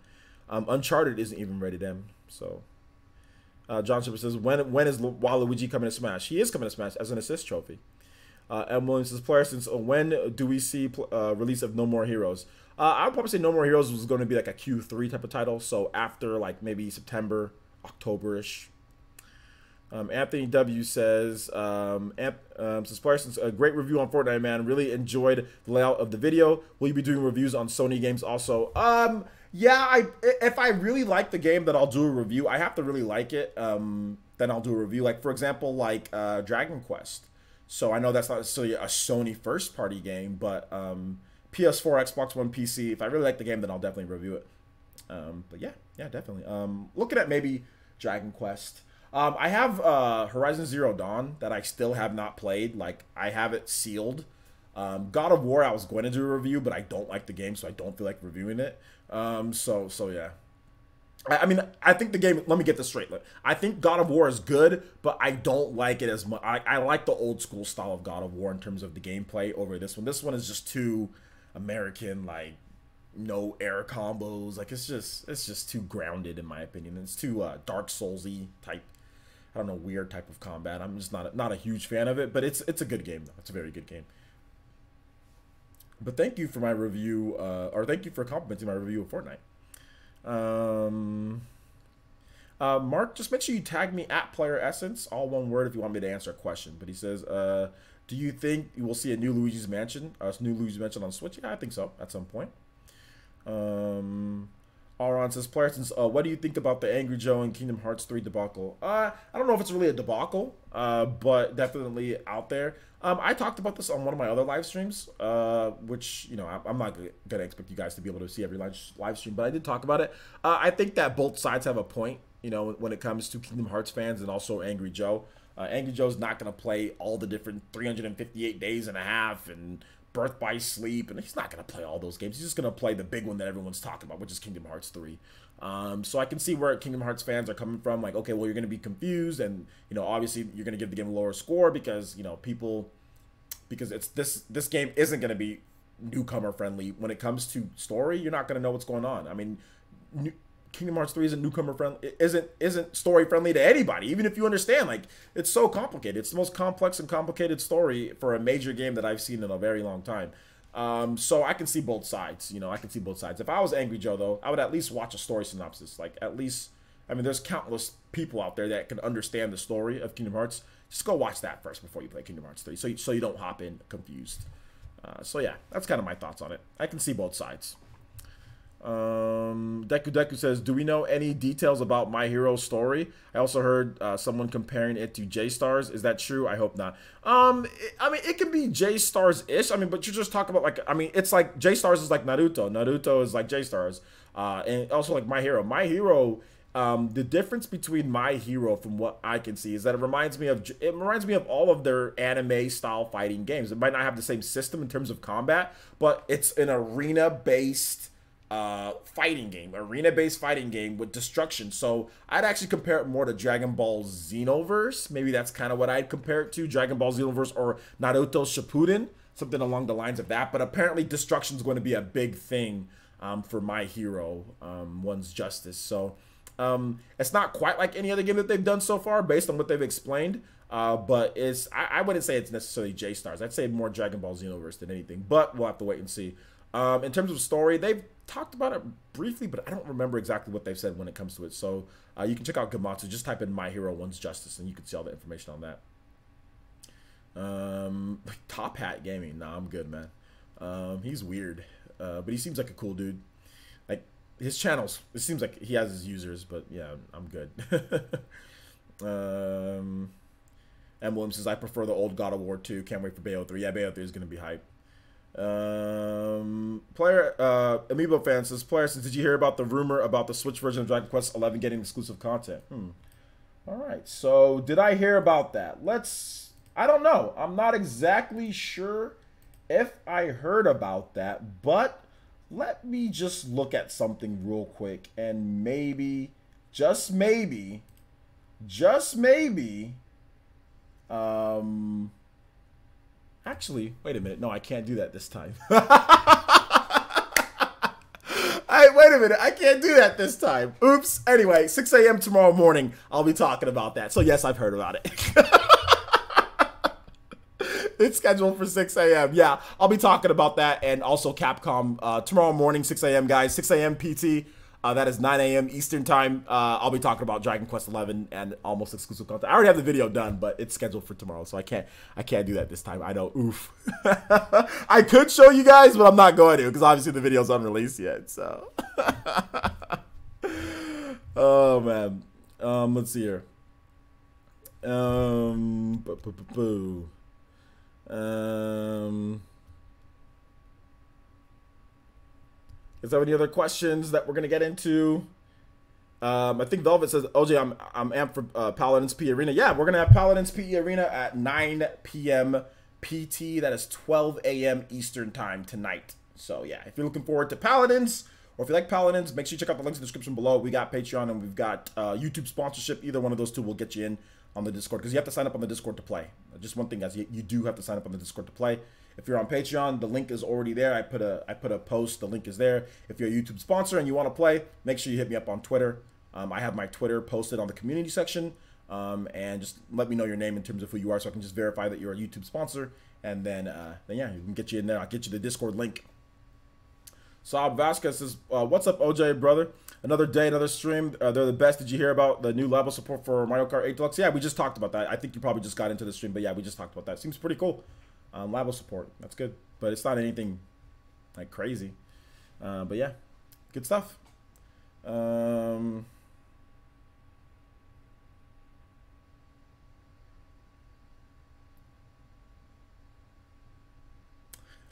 Uncharted isn't even rated M. So, John Shipper says, when is Waluigi coming to Smash? He is coming to Smash as an assist trophy. M. Williams says, Player, since when do we see release of No More Heroes? I would probably say No More Heroes was going to be like a Q3 type of title. So after like maybe September, October-ish. Anthony W says, Player, since a great review on Fortnite, man. Really enjoyed the layout of the video. Will you be doing reviews on Sony games also? Yeah, if I really like the game, then I'll do a review. I have to really like it. Then I'll do a review. Like for example, like Dragon Quest. So I know that's not necessarily a Sony first-party game, but PS4, Xbox One, PC. If I really like the game, then I'll definitely review it. But yeah, definitely. Looking at maybe Dragon Quest. I have Horizon Zero Dawn that I still have not played. Like, I have it sealed. God of War, I was going to do a review, but I don't like the game, so I don't feel like reviewing it. So yeah. I mean, I think the game, let me get this straight. I think God of War is good, but I don't like it as much. I like the old school style of God of War in terms of the gameplay over this one. This one is just too American, like, no air combos. Like, it's just too grounded, in my opinion. It's too Dark Souls-y type. I don't know, weird type of combat. I'm just not a huge fan of it, but it's a good game though. It's a very good game. But thank you for my review, or thank you for complimenting my review of Fortnite. Mark, just make sure you tag me at Player Essence, all one word if you want me to answer a question. But he says, do you think you will see a new Luigi's Mansion on Switch? Yeah, I think so at some point. Auron says, Player Essence, what do you think about the Angry Joe and Kingdom Hearts 3 debacle? I don't know if it's really a debacle, but definitely out there. I talked about this on one of my other live streams, which, you know, I'm not going to expect you guys to be able to see every live stream, but I did talk about it. I think that both sides have a point, you know, when it comes to Kingdom Hearts fans and also Angry Joe. Angry Joe's not going to play all the different 358 days and a half and Birth by Sleep, and he's not going to play all those games. He's just going to play the big one that everyone's talking about, which is Kingdom Hearts 3. So I can see where Kingdom Hearts fans are coming from. Like, okay, well, you're going to be confused, and, you know, obviously you're going to give the game a lower score because, you know, because it's this game isn't going to be newcomer friendly. When it comes to story, you're not going to know what's going on. I mean, Kingdom Hearts 3 isn't newcomer friendly. It isn't story friendly to anybody, even if you understand. Like, it's so complicated. It's the most complex and complicated story for a major game that I've seen in a very long time. So I can see both sides. You know, I can see both sides. If I was Angry Joe, though, I would at least watch a story synopsis. Like, at least, I mean, there's countless people out there that can understand the story of Kingdom Hearts. Just go watch that first before you play Kingdom Hearts 3, so you don't hop in confused. So yeah, that's kind of my thoughts on it. I can see both sides. Deku says, do we know any details about My Hero's story? I also heard someone comparing it to J-Stars. Is that true? I hope not. I mean, it can be J-Stars-ish. I mean, but you're just talking about, like, I mean, it's like J-Stars is like Naruto. Naruto is like J-Stars. And also like My Hero. My Hero, the difference between My Hero, from what I can see, is that it reminds me of all of their anime-style fighting games. It might not have the same system in terms of combat, but it's an arena-based fighting game with destruction. So I'd actually compare it more to Dragon Ball Xenoverse. Maybe that's kind of what I'd compare it to, Dragon Ball Xenoverse or Naruto Shippuden, something along the lines of that. But apparently destruction is going to be a big thing for My Hero, One's Justice. So it's not quite like any other game that they've done so far based on what they've explained, but I wouldn't say it's necessarily J-Stars. I'd say more Dragon Ball Xenoverse than anything, but we'll have to wait and see. In terms of story, they've talked about it briefly, but I don't remember exactly what they've said when it comes to it. So you can check out Gamatsu. Just type in My Hero One's Justice, and you can see all the information on that. Top Hat Gaming. Nah, I'm good, man. He's weird, but he seems like a cool dude. Like, his channels, it seems like he has his users, but yeah, I'm good. Emblem says, I prefer the old God of War 2. Can't wait for Bayo 3. Yeah, Bayo 3 is going to be hype. Amiibo fan says, Player says, did you hear about the rumor about the Switch version of Dragon Quest 11 getting exclusive content? All right, so did I hear about that? I don't know. I'm not exactly sure if I heard about that, but let me just look at something real quick and maybe, just maybe, actually, wait a minute. No, I can't do that this time. Wait a minute. I can't do that this time. Oops. Anyway, 6 a.m. tomorrow morning, I'll be talking about that. So, yes, I've heard about it. It's scheduled for 6 a.m. Yeah, I'll be talking about that, and also Capcom tomorrow morning, 6 a.m., guys. 6 a.m. PT. That is 9 a.m. Eastern time. I'll be talking about Dragon Quest 11 and almost exclusive content. I already have the video done, but it's scheduled for tomorrow, so I can't do that this time. I know. Oof. I could show you guys, but I'm not going to because obviously the video's unreleased yet. So. Oh man. Let's see here. Is there any other questions that we're gonna get into? I think Velvet says, OJ, I'm amped for Paladins P Arena. Yeah, we're gonna have Paladins P Arena at 9 p.m. PT. That is 12 a.m. Eastern time tonight. So yeah, if you're looking forward to Paladins, or if you like Paladins, make sure you check out the links in the description below. We got Patreon and we've got YouTube sponsorship. Either one of those two will get you in on the Discord, because you have to sign up on the Discord to play. Just one thing, guys, you do have to sign up on the Discord to play. If you're on Patreon, the link is already there. I put a post. The link is there. If you're a YouTube sponsor and you want to play, make sure you hit me up on Twitter. I have my Twitter posted on the community section, and just let me know your name in terms of who you are, so I can just verify that you're a YouTube sponsor, and then yeah, we can get you in there. I'll get you the Discord link. Saab Vasquez says, what's up, OJ, brother? Another day, another stream. They're the best. Did you hear about the new level support for Mario Kart 8 Deluxe? Yeah, we just talked about that. I think you probably just got into the stream, but yeah, we just talked about that. Seems pretty cool. Level support. That's good. But it's not anything like crazy. But yeah, good stuff.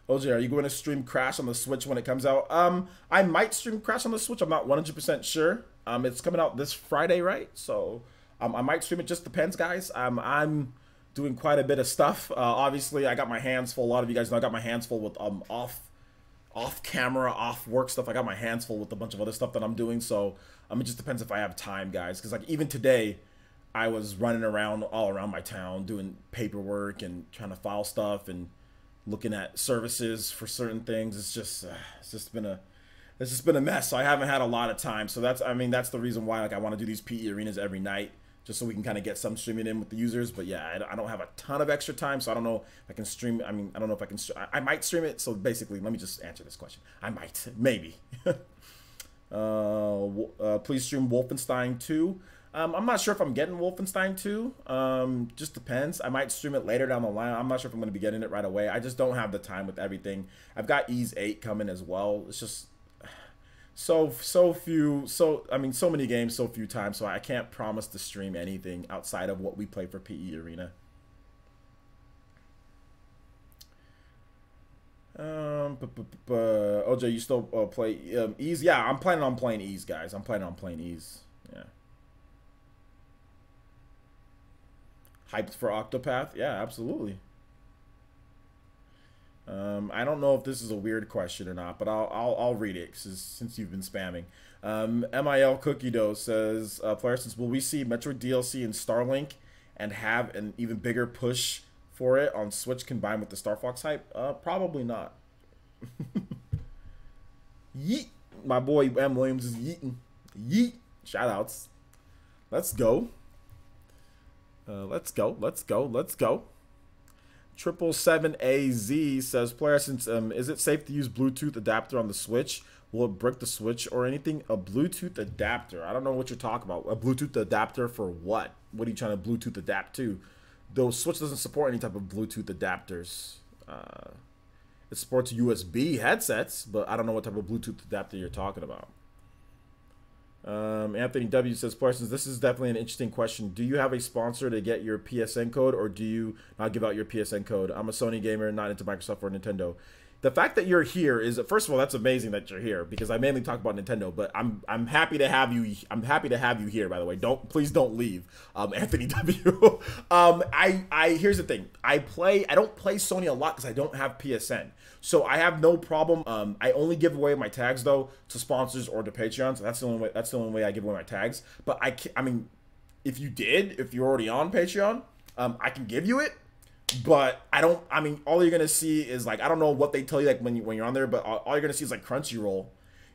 OJ, are you going to stream Crash on the Switch when it comes out? I might stream Crash on the Switch. I'm not 100% sure. It's coming out this Friday, right? So I might stream it. Just depends, guys. I'm doing quite a bit of stuff. Obviously, I got my hands full. A lot of you guys know I got my hands full with off camera, off work stuff. I got my hands full with a bunch of other stuff that I'm doing. So it just depends if I have time, guys. Because like even today, I was running around all around my town doing paperwork and trying to file stuff and looking at services for certain things. It's just been a mess. So I haven't had a lot of time. So that's the reason why like I want to do these PE arenas every night, just so we can kind of get some streaming in with the users. But yeah, I don't have a ton of extra time, so I don't know if I can stream. I don't know if I can. I might stream it. So basically, let me just answer this question. I might, maybe. Please stream Wolfenstein 2. I'm not sure if I'm getting Wolfenstein 2. Just depends. I might stream it later down the line. I'm not sure if I'm going to be getting it right away. I just don't have the time with everything. I've got Ease 8 coming as well. It's just so many games, so few times. So I can't promise to stream anything outside of what we play for PE Arena. OJ, you still play Ease? Yeah, I'm planning on playing Ease, guys. I'm planning on playing Ease. Yeah. Hyped for Octopath? Yeah, absolutely. I don't know if this is a weird question or not, but I'll read it since you've been spamming. MIL Cookie Dough says, player, since will we see Metroid DLC and Starlink and have an even bigger push for it on Switch combined with the Star Fox hype? Probably not. Yeet. My boy M. Williams is yeeting. Yeet. Shoutouts. Let's go. Let's go. 777AZ says, player, since is it safe to use Bluetooth adapter on the Switch? Will it brick the Switch or anything? A Bluetooth adapter? I don't know what you're talking about. A Bluetooth adapter for what? What are you trying to Bluetooth adapt to? Though Switch doesn't support any type of Bluetooth adapters. It supports USB headsets, but I don't know what type of Bluetooth adapter you're talking about. Anthony W says, since this is definitely an interesting question. Do you have a sponsor to get your PSN code, or do you not give out your PSN code? I'm a Sony gamer, not into Microsoft or Nintendo. The fact that you're here is, first of all, that's amazing that you're here, because I mainly talk about Nintendo, but I'm happy to have you. I'm happy to have you here, by the way. Please don't leave, Anthony W. Here's the thing. I don't play Sony a lot because I don't have PSN. So I have no problem. I only give away my tags though to sponsors or to Patreons. That's the only way I give away my tags. But if you're already on Patreon, I can give you it. But all you're gonna see is like, I don't know what they tell you like when you're on there, but all you're gonna see is like Crunchyroll.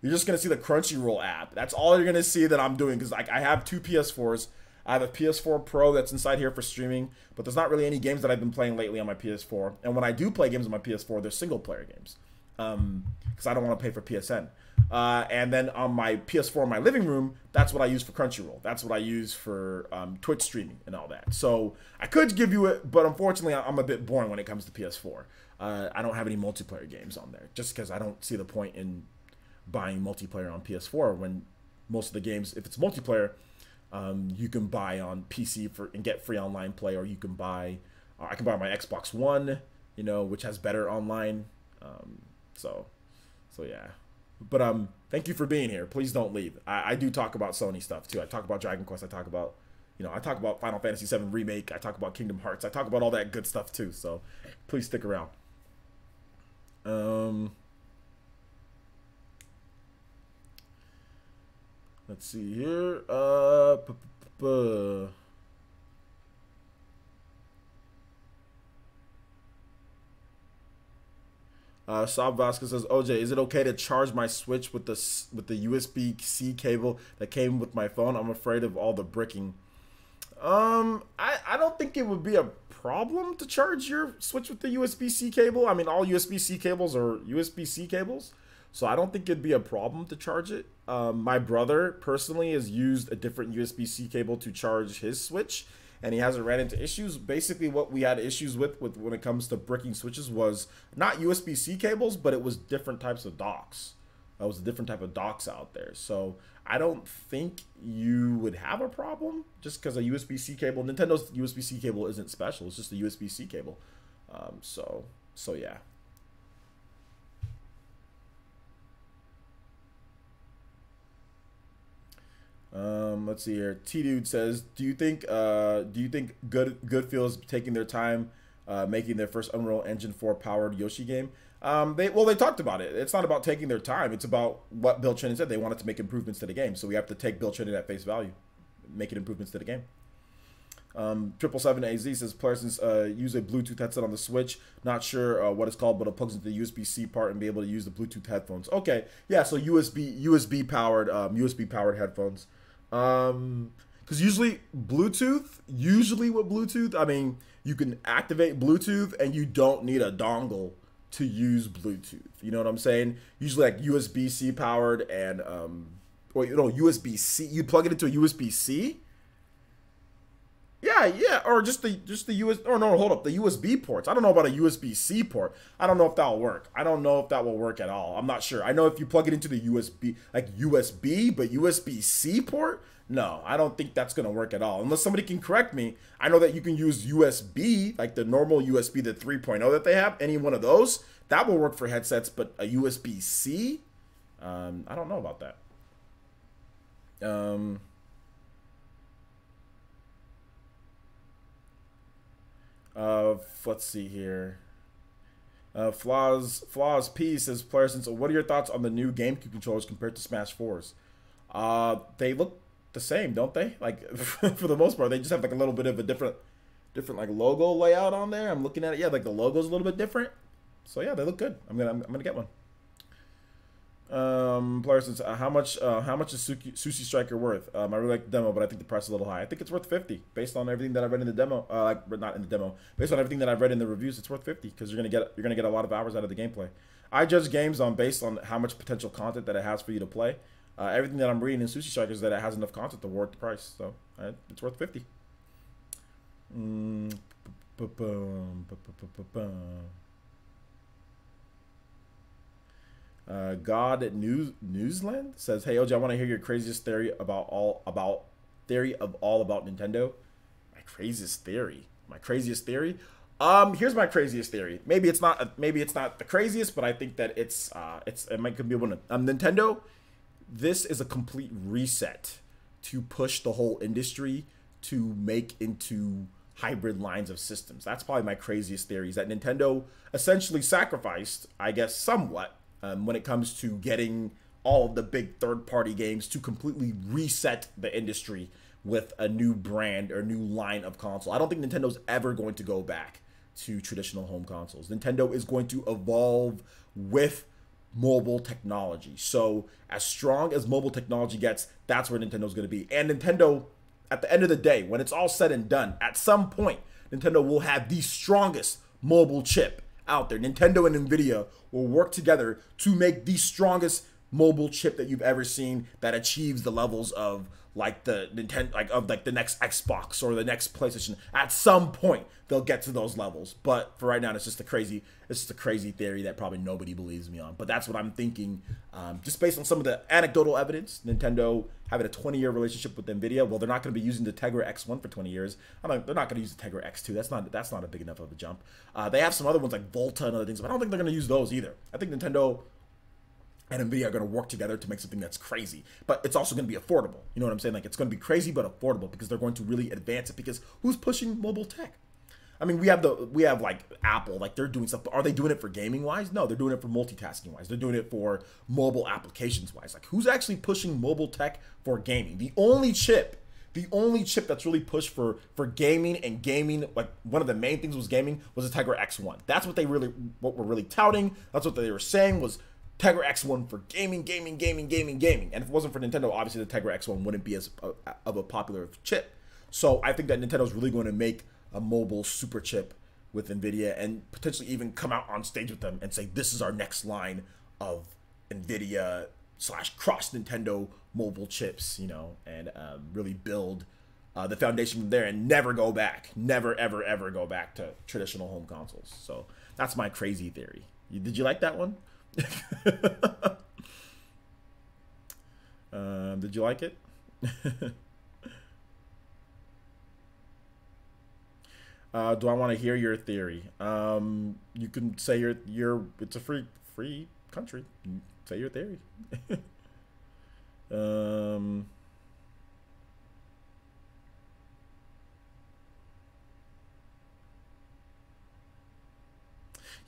You're just gonna see the Crunchyroll app. That's all you're gonna see that I'm doing, because like I have two PS4s. I have a PS4 Pro that's inside here for streaming, but there's not really any games that I've been playing lately on my PS4. And when I do play games on my PS4, they're single player games, because I don't want to pay for PSN. And then on my PS4 in my living room, that's what I use for Crunchyroll. That's what I use for Twitch streaming and all that. So I could give you it, but unfortunately, I'm a bit boring when it comes to PS4. I don't have any multiplayer games on there, just because I don't see the point in buying multiplayer on PS4 when most of the games, if it's multiplayer, you can buy on PC and get free online play, or you can buy, I can buy my Xbox One, which has better online. So yeah. But thank you for being here. Please don't leave. I do talk about Sony stuff too. I talk about Dragon Quest. I talk about Final Fantasy VII Remake. I talk about Kingdom Hearts. I talk about all that good stuff too. So please stick around. Let's see here. Saab Vasquez says, OJ, is it okay to charge my Switch with the USB-C cable that came with my phone? I'm afraid of all the bricking. I don't think it would be a problem to charge your Switch with the USB-C cable. I mean, all USB-C cables are USB-C cables. So I don't think it'd be a problem to charge it. My brother personally has used a different USB-C cable to charge his Switch, and he hasn't ran into issues. Basically, what we had issues with when it comes to bricking Switches was not USB-C cables, but it was different types of docks. That was a different type of docks out there. So I don't think you would have a problem just because a USB-C cable. Nintendo's USB-C cable isn't special. It's just a USB-C cable. So yeah. Let's see here. T-Dude says, do you think Good feels taking their time making their first Unreal Engine 4 powered Yoshi game? They talked about it. It's not about taking their time. It's about what Bill Trinen said. They wanted to make improvements to the game, so we have to take Bill Trinen at face value, making improvements to the game. 777AZ says players use a Bluetooth headset on the Switch. Not sure what it's called, but it plugs into the USB-C part and be able to use the Bluetooth headphones. Okay, yeah, so USB powered headphones. Because usually with Bluetooth, I mean, you can activate Bluetooth and you don't need a dongle to use Bluetooth. You know what I'm saying? Usually like USB-C powered and USB-C. You plug it into a USB-C. Yeah, or just the US. Oh no, hold up, the USB ports. I don't know about a USB-C port. I don't know if that'll work. I don't know if that will work at all. I'm not sure. I know if you plug it into the USB, like USB, but USB-C port, no, I don't think that's gonna work at all. Unless somebody can correct me. I know that you can use USB, like the normal USB, the 3.0 that they have. Any one of those that will work for headsets, but a USB-C, I don't know about that. Let's see here. Flaws P says, player since what are your thoughts on the new GameCube controllers compared to Smash 4s? They look the same, don't they? Like for the most part, they just have like a little bit of a different like logo layout on there. I'm looking at it. Yeah, like the logo's a little bit different. So yeah, they look good. I'm gonna get one. Player says, how much is Sushi Striker worth? I really like the demo, but I think the price is a little high. I think it's worth 50 based on everything that I read in the demo. Not in the demo. Based on everything that I've read in the reviews, it's worth 50 because you're gonna get a lot of hours out of the gameplay. I judge games based on how much potential content that it has for you to play. Everything that I'm reading in Sushi Striker is that it has enough content to warrant the price, so it's worth 50. God Newsland says, "Hey OJ, I want to hear your craziest theory about Nintendo." My craziest theory. Here's my craziest theory. Maybe it's not the craziest, but I think that it might be one of Nintendo. This is a complete reset to push the whole industry to make into hybrid lines of systems. That's probably my craziest theory, is that Nintendo essentially sacrificed, I guess, somewhat when it comes to getting all of the big third-party games to completely reset the industry with a new brand or new line of console. I don't think Nintendo's ever going to go back to traditional home consoles. Nintendo is going to evolve with mobile technology. So as strong as mobile technology gets, that's where Nintendo's going to be. And Nintendo, at the end of the day, when it's all said and done, at some point, Nintendo will have the strongest mobile chip out there. Nintendo and Nvidia will work together to make the strongest mobile chip that you've ever seen that achieves the levels of like the Nintendo, like the next Xbox or the next PlayStation. At some point, they'll get to those levels. But for right now, it's just a crazy theory that probably nobody believes me on. But that's what I'm thinking, just based on some of the anecdotal evidence. Nintendo having a 20-year relationship with Nvidia. Well, they're not going to be using the Tegra X1 for 20 years. They're not going to use the Tegra X2. That's not a big enough of a jump. They have some other ones like Volta and other things, but I don't think they're going to use those either. I think Nintendo and Nvidia are going to work together to make something that's crazy, but it's also going to be affordable. You know what I'm saying? Like, it's going to be crazy but affordable because they're going to really advance it. Because who's pushing mobile tech? I mean, we have like Apple, like they're doing stuff. But are they doing it for gaming wise? No, they're doing it for multitasking wise. They're doing it for mobile applications wise. Like, who's actually pushing mobile tech for gaming? The only chip that's really pushed for gaming, and gaming, like one of the main things was gaming, was the Tegra X1. That's what we're really touting. That's what they were saying was Tegra X1 for gaming. And if it wasn't for Nintendo, obviously the Tegra X1 wouldn't be as of a popular chip. So I think that Nintendo's really going to make a mobile super chip with Nvidia and potentially even come out on stage with them and say, this is our next line of NVIDIA / cross Nintendo mobile chips, you know, and really build the foundation from there and never go back, never ever ever go back to traditional home consoles. So that's my crazy theory. Did you like that one? Did you like it? Do I want to hear your theory? You can say your. It's a free country. Say your theory.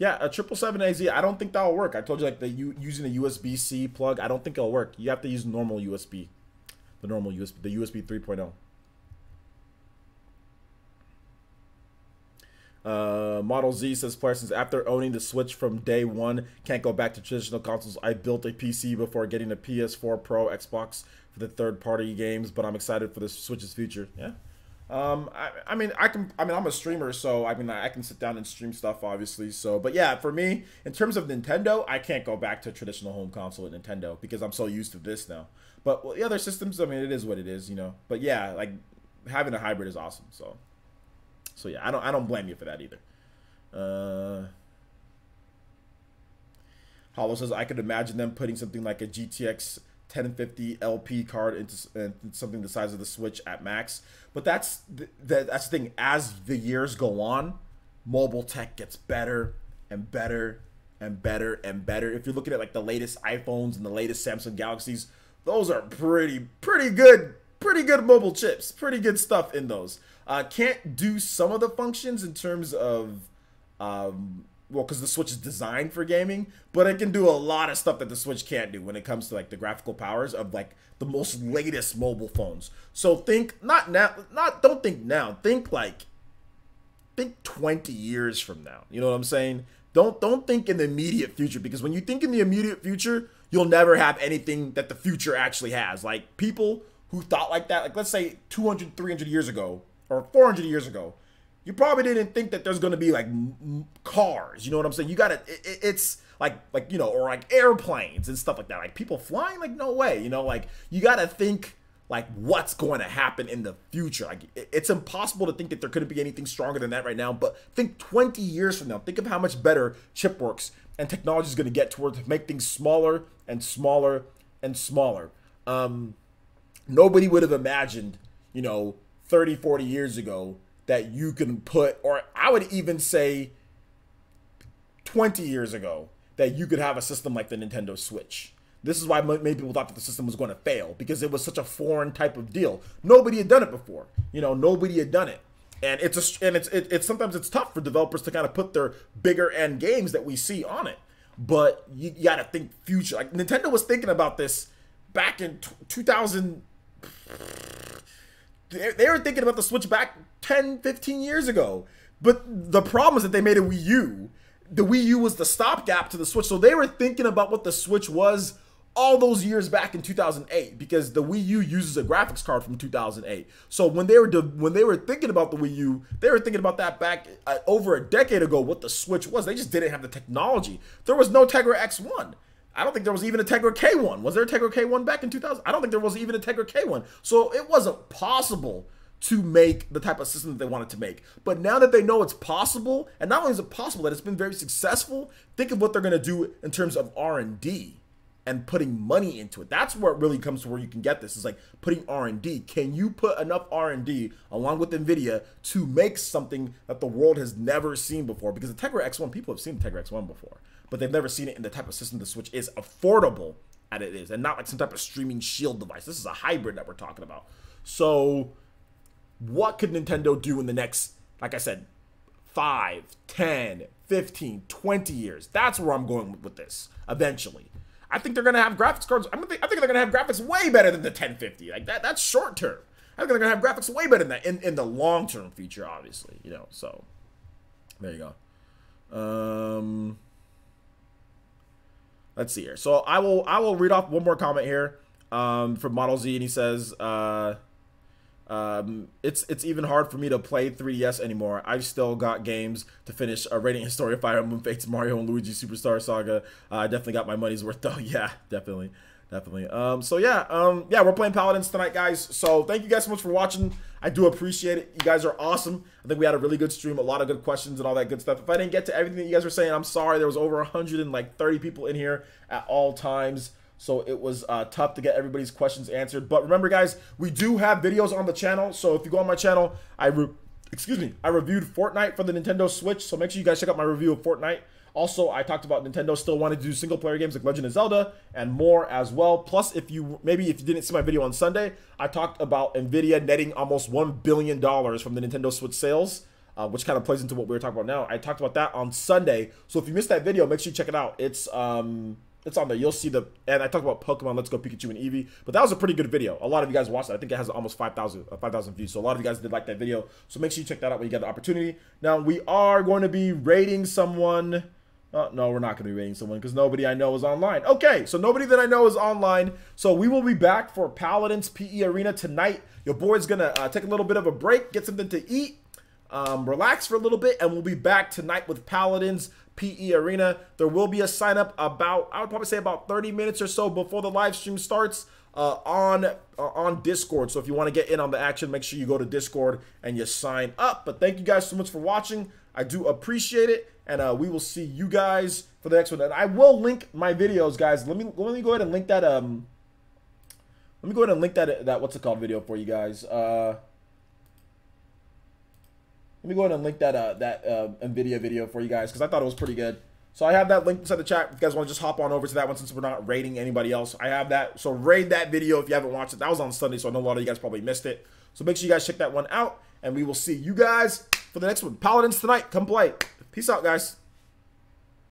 Yeah, a 777AZ. I don't think that'll work. I told you, like, using a USB-C plug. I don't think it'll work. You have to use normal USB, the normal USB, the USB 3.0. Model Z says, player, since after owning the Switch from day one, can't go back to traditional consoles. I built a PC before getting a PS4 Pro, Xbox for the third-party games, but I'm excited for the Switch's future. Yeah. I mean, I'm a streamer, so I can sit down and stream stuff, obviously. So, but yeah, for me, in terms of Nintendo, I can't go back to traditional home console at Nintendo because I'm so used to this now. But well, the other systems, I mean, it is what it is, you know. But yeah, like having a hybrid is awesome. So yeah, I don't blame you for that either. Hollow says, I could imagine them putting something like a GTX 1050 LP card into something the size of the Switch at max. But that's the thing. As the years go on, mobile tech gets better and better and better and better. If you're looking at like the latest iPhones and the latest Samsung Galaxies, those are pretty good mobile chips. Pretty good stuff in those. Can't do some of the functions in terms of well, because the Switch is designed for gaming, but it can do a lot of stuff that the Switch can't do when it comes to like the graphical powers of like the most latest mobile phones. So think don't think now, think 20 years from now. You know what I'm saying? Don't think in the immediate future, because when you think in the immediate future, you'll never have anything that the future actually has. Like people who thought like that, like let's say 200, 300 years ago or 400 years ago, you probably didn't think that there's going to be like cars. You know what I'm saying? You got to, it's like, you know, or like airplanes and stuff like that. Like people flying, like no way, you know, like you got to think like what's going to happen in the future. Like it's impossible to think that there couldn't be anything stronger than that right now. But think 20 years from now, think of how much better chip works and technology is going to get towards to make things smaller and smaller and smaller. Nobody would have imagined, you know, 30, 40 years ago that you can put, or I would even say 20 years ago, that you could have a system like the Nintendo Switch. This is why many people thought that the system was going to fail, because it was such a foreign type of deal. Nobody had done it before. You know, nobody had done it. And it's sometimes it's tough for developers to kind of put their bigger end games that we see on it. But you got to think future. Like Nintendo was thinking about this back in 2000. They were thinking about the Switch back 10, 15 years ago. But the problem is that they made a Wii U. The Wii U was the stopgap to the Switch. So they were thinking about what the Switch was all those years back in 2008, because the Wii U uses a graphics card from 2008. So when they were thinking about the Wii U, they were thinking about that back over a decade ago, what the Switch was. They just didn't have the technology. There was no Tegra X1. I don't think there was even a Tegra K1. Was there a Tegra K1 back in 2000? I don't think there was even a Tegra K1. So it wasn't possible to make the type of system that they wanted to make. But now that they know it's possible, and not only is it possible, that it's been very successful, think of what they're going to do in terms of R&D and putting money into it. That's where it really comes to where you can get this. It's like putting R&D. Can you put enough R&D along with NVIDIA to make something that the world has never seen before? Because the Tegra X1, people have seen the Tegra X1 before, but they've never seen it in the type of system the Switch is affordable at it is, and not like some type of streaming shield device. This is a hybrid that we're talking about. So what could Nintendo do in the next, like I said, 5, 10, 15, 20 years? That's where I'm going with this eventually. I think they're going to have graphics cards. I think they're going to have graphics way better than the 1050. Like that's short term. I think they're going to have graphics way better than that in the long term future, obviously, you know. So there you go. Let's see here. So I will read off one more comment here from Model Z, and he says, It's even hard for me to play 3DS anymore. I've still got games to finish. Radiant Historia, Fire Emblem Fates, Mario and Luigi Superstar Saga. I definitely got my money's worth though. Yeah, definitely. So yeah, yeah, we're playing Paladins tonight, guys. So thank you guys so much for watching. I do appreciate it. You guys are awesome. I think we had a really good stream, a lot of good questions and all that good stuff. If I didn't get to everything that you guys were saying, I'm sorry. There was over 130 people in here at all times. So it was tough to get everybody's questions answered. But remember, guys, we do have videos on the channel. So if you go on my channel, I reviewed Fortnite for the Nintendo Switch. So make sure you guys check out my review of Fortnite. Also, I talked about Nintendo still wanting to do single-player games like Legend of Zelda and more as well. Plus, if you didn't see my video on Sunday, I talked about Nvidia netting almost $1 billion from the Nintendo Switch sales, which kind of plays into what we were talking about now. I talked about that on Sunday. So if you missed that video, make sure you check it out. It's on there. You'll see and I talked about Pokemon Let's Go Pikachu and Eevee, but that was a pretty good video. A lot of you guys watched it. I think it has almost 5,000 views. So a lot of you guys did like that video. So make sure you check that out when you get the opportunity. Now we are going to be rating someone. No, we're not going to be rating someone because nobody I know is online. Okay, so nobody that I know is online. So we will be back for Paladins PE Arena tonight. Your boy's going to take a little bit of a break, get something to eat, relax for a little bit, and we'll be back tonight with Paladins PE Arena. There will be a sign up about, I would probably say about 30 minutes or so before the live stream starts on Discord. So if you want to get in on the action, make sure you go to Discord and you sign up. But thank you guys so much for watching. I do appreciate it. And we will see you guys for the next one. And I will link my videos, guys. Let me go ahead and link that. Let me go ahead and link that what's it called video for you guys. Let me go ahead and link that Nvidia video for you guys because I thought it was pretty good. So I have that link inside the chat. If you guys want to just hop on over to that one since we're not rating anybody else, I have that. So raid that video if you haven't watched it. That was on Sunday, so I know a lot of you guys probably missed it. So make sure you guys check that one out, and we will see you guys for the next one. Paladins tonight. Come play. Peace out, guys.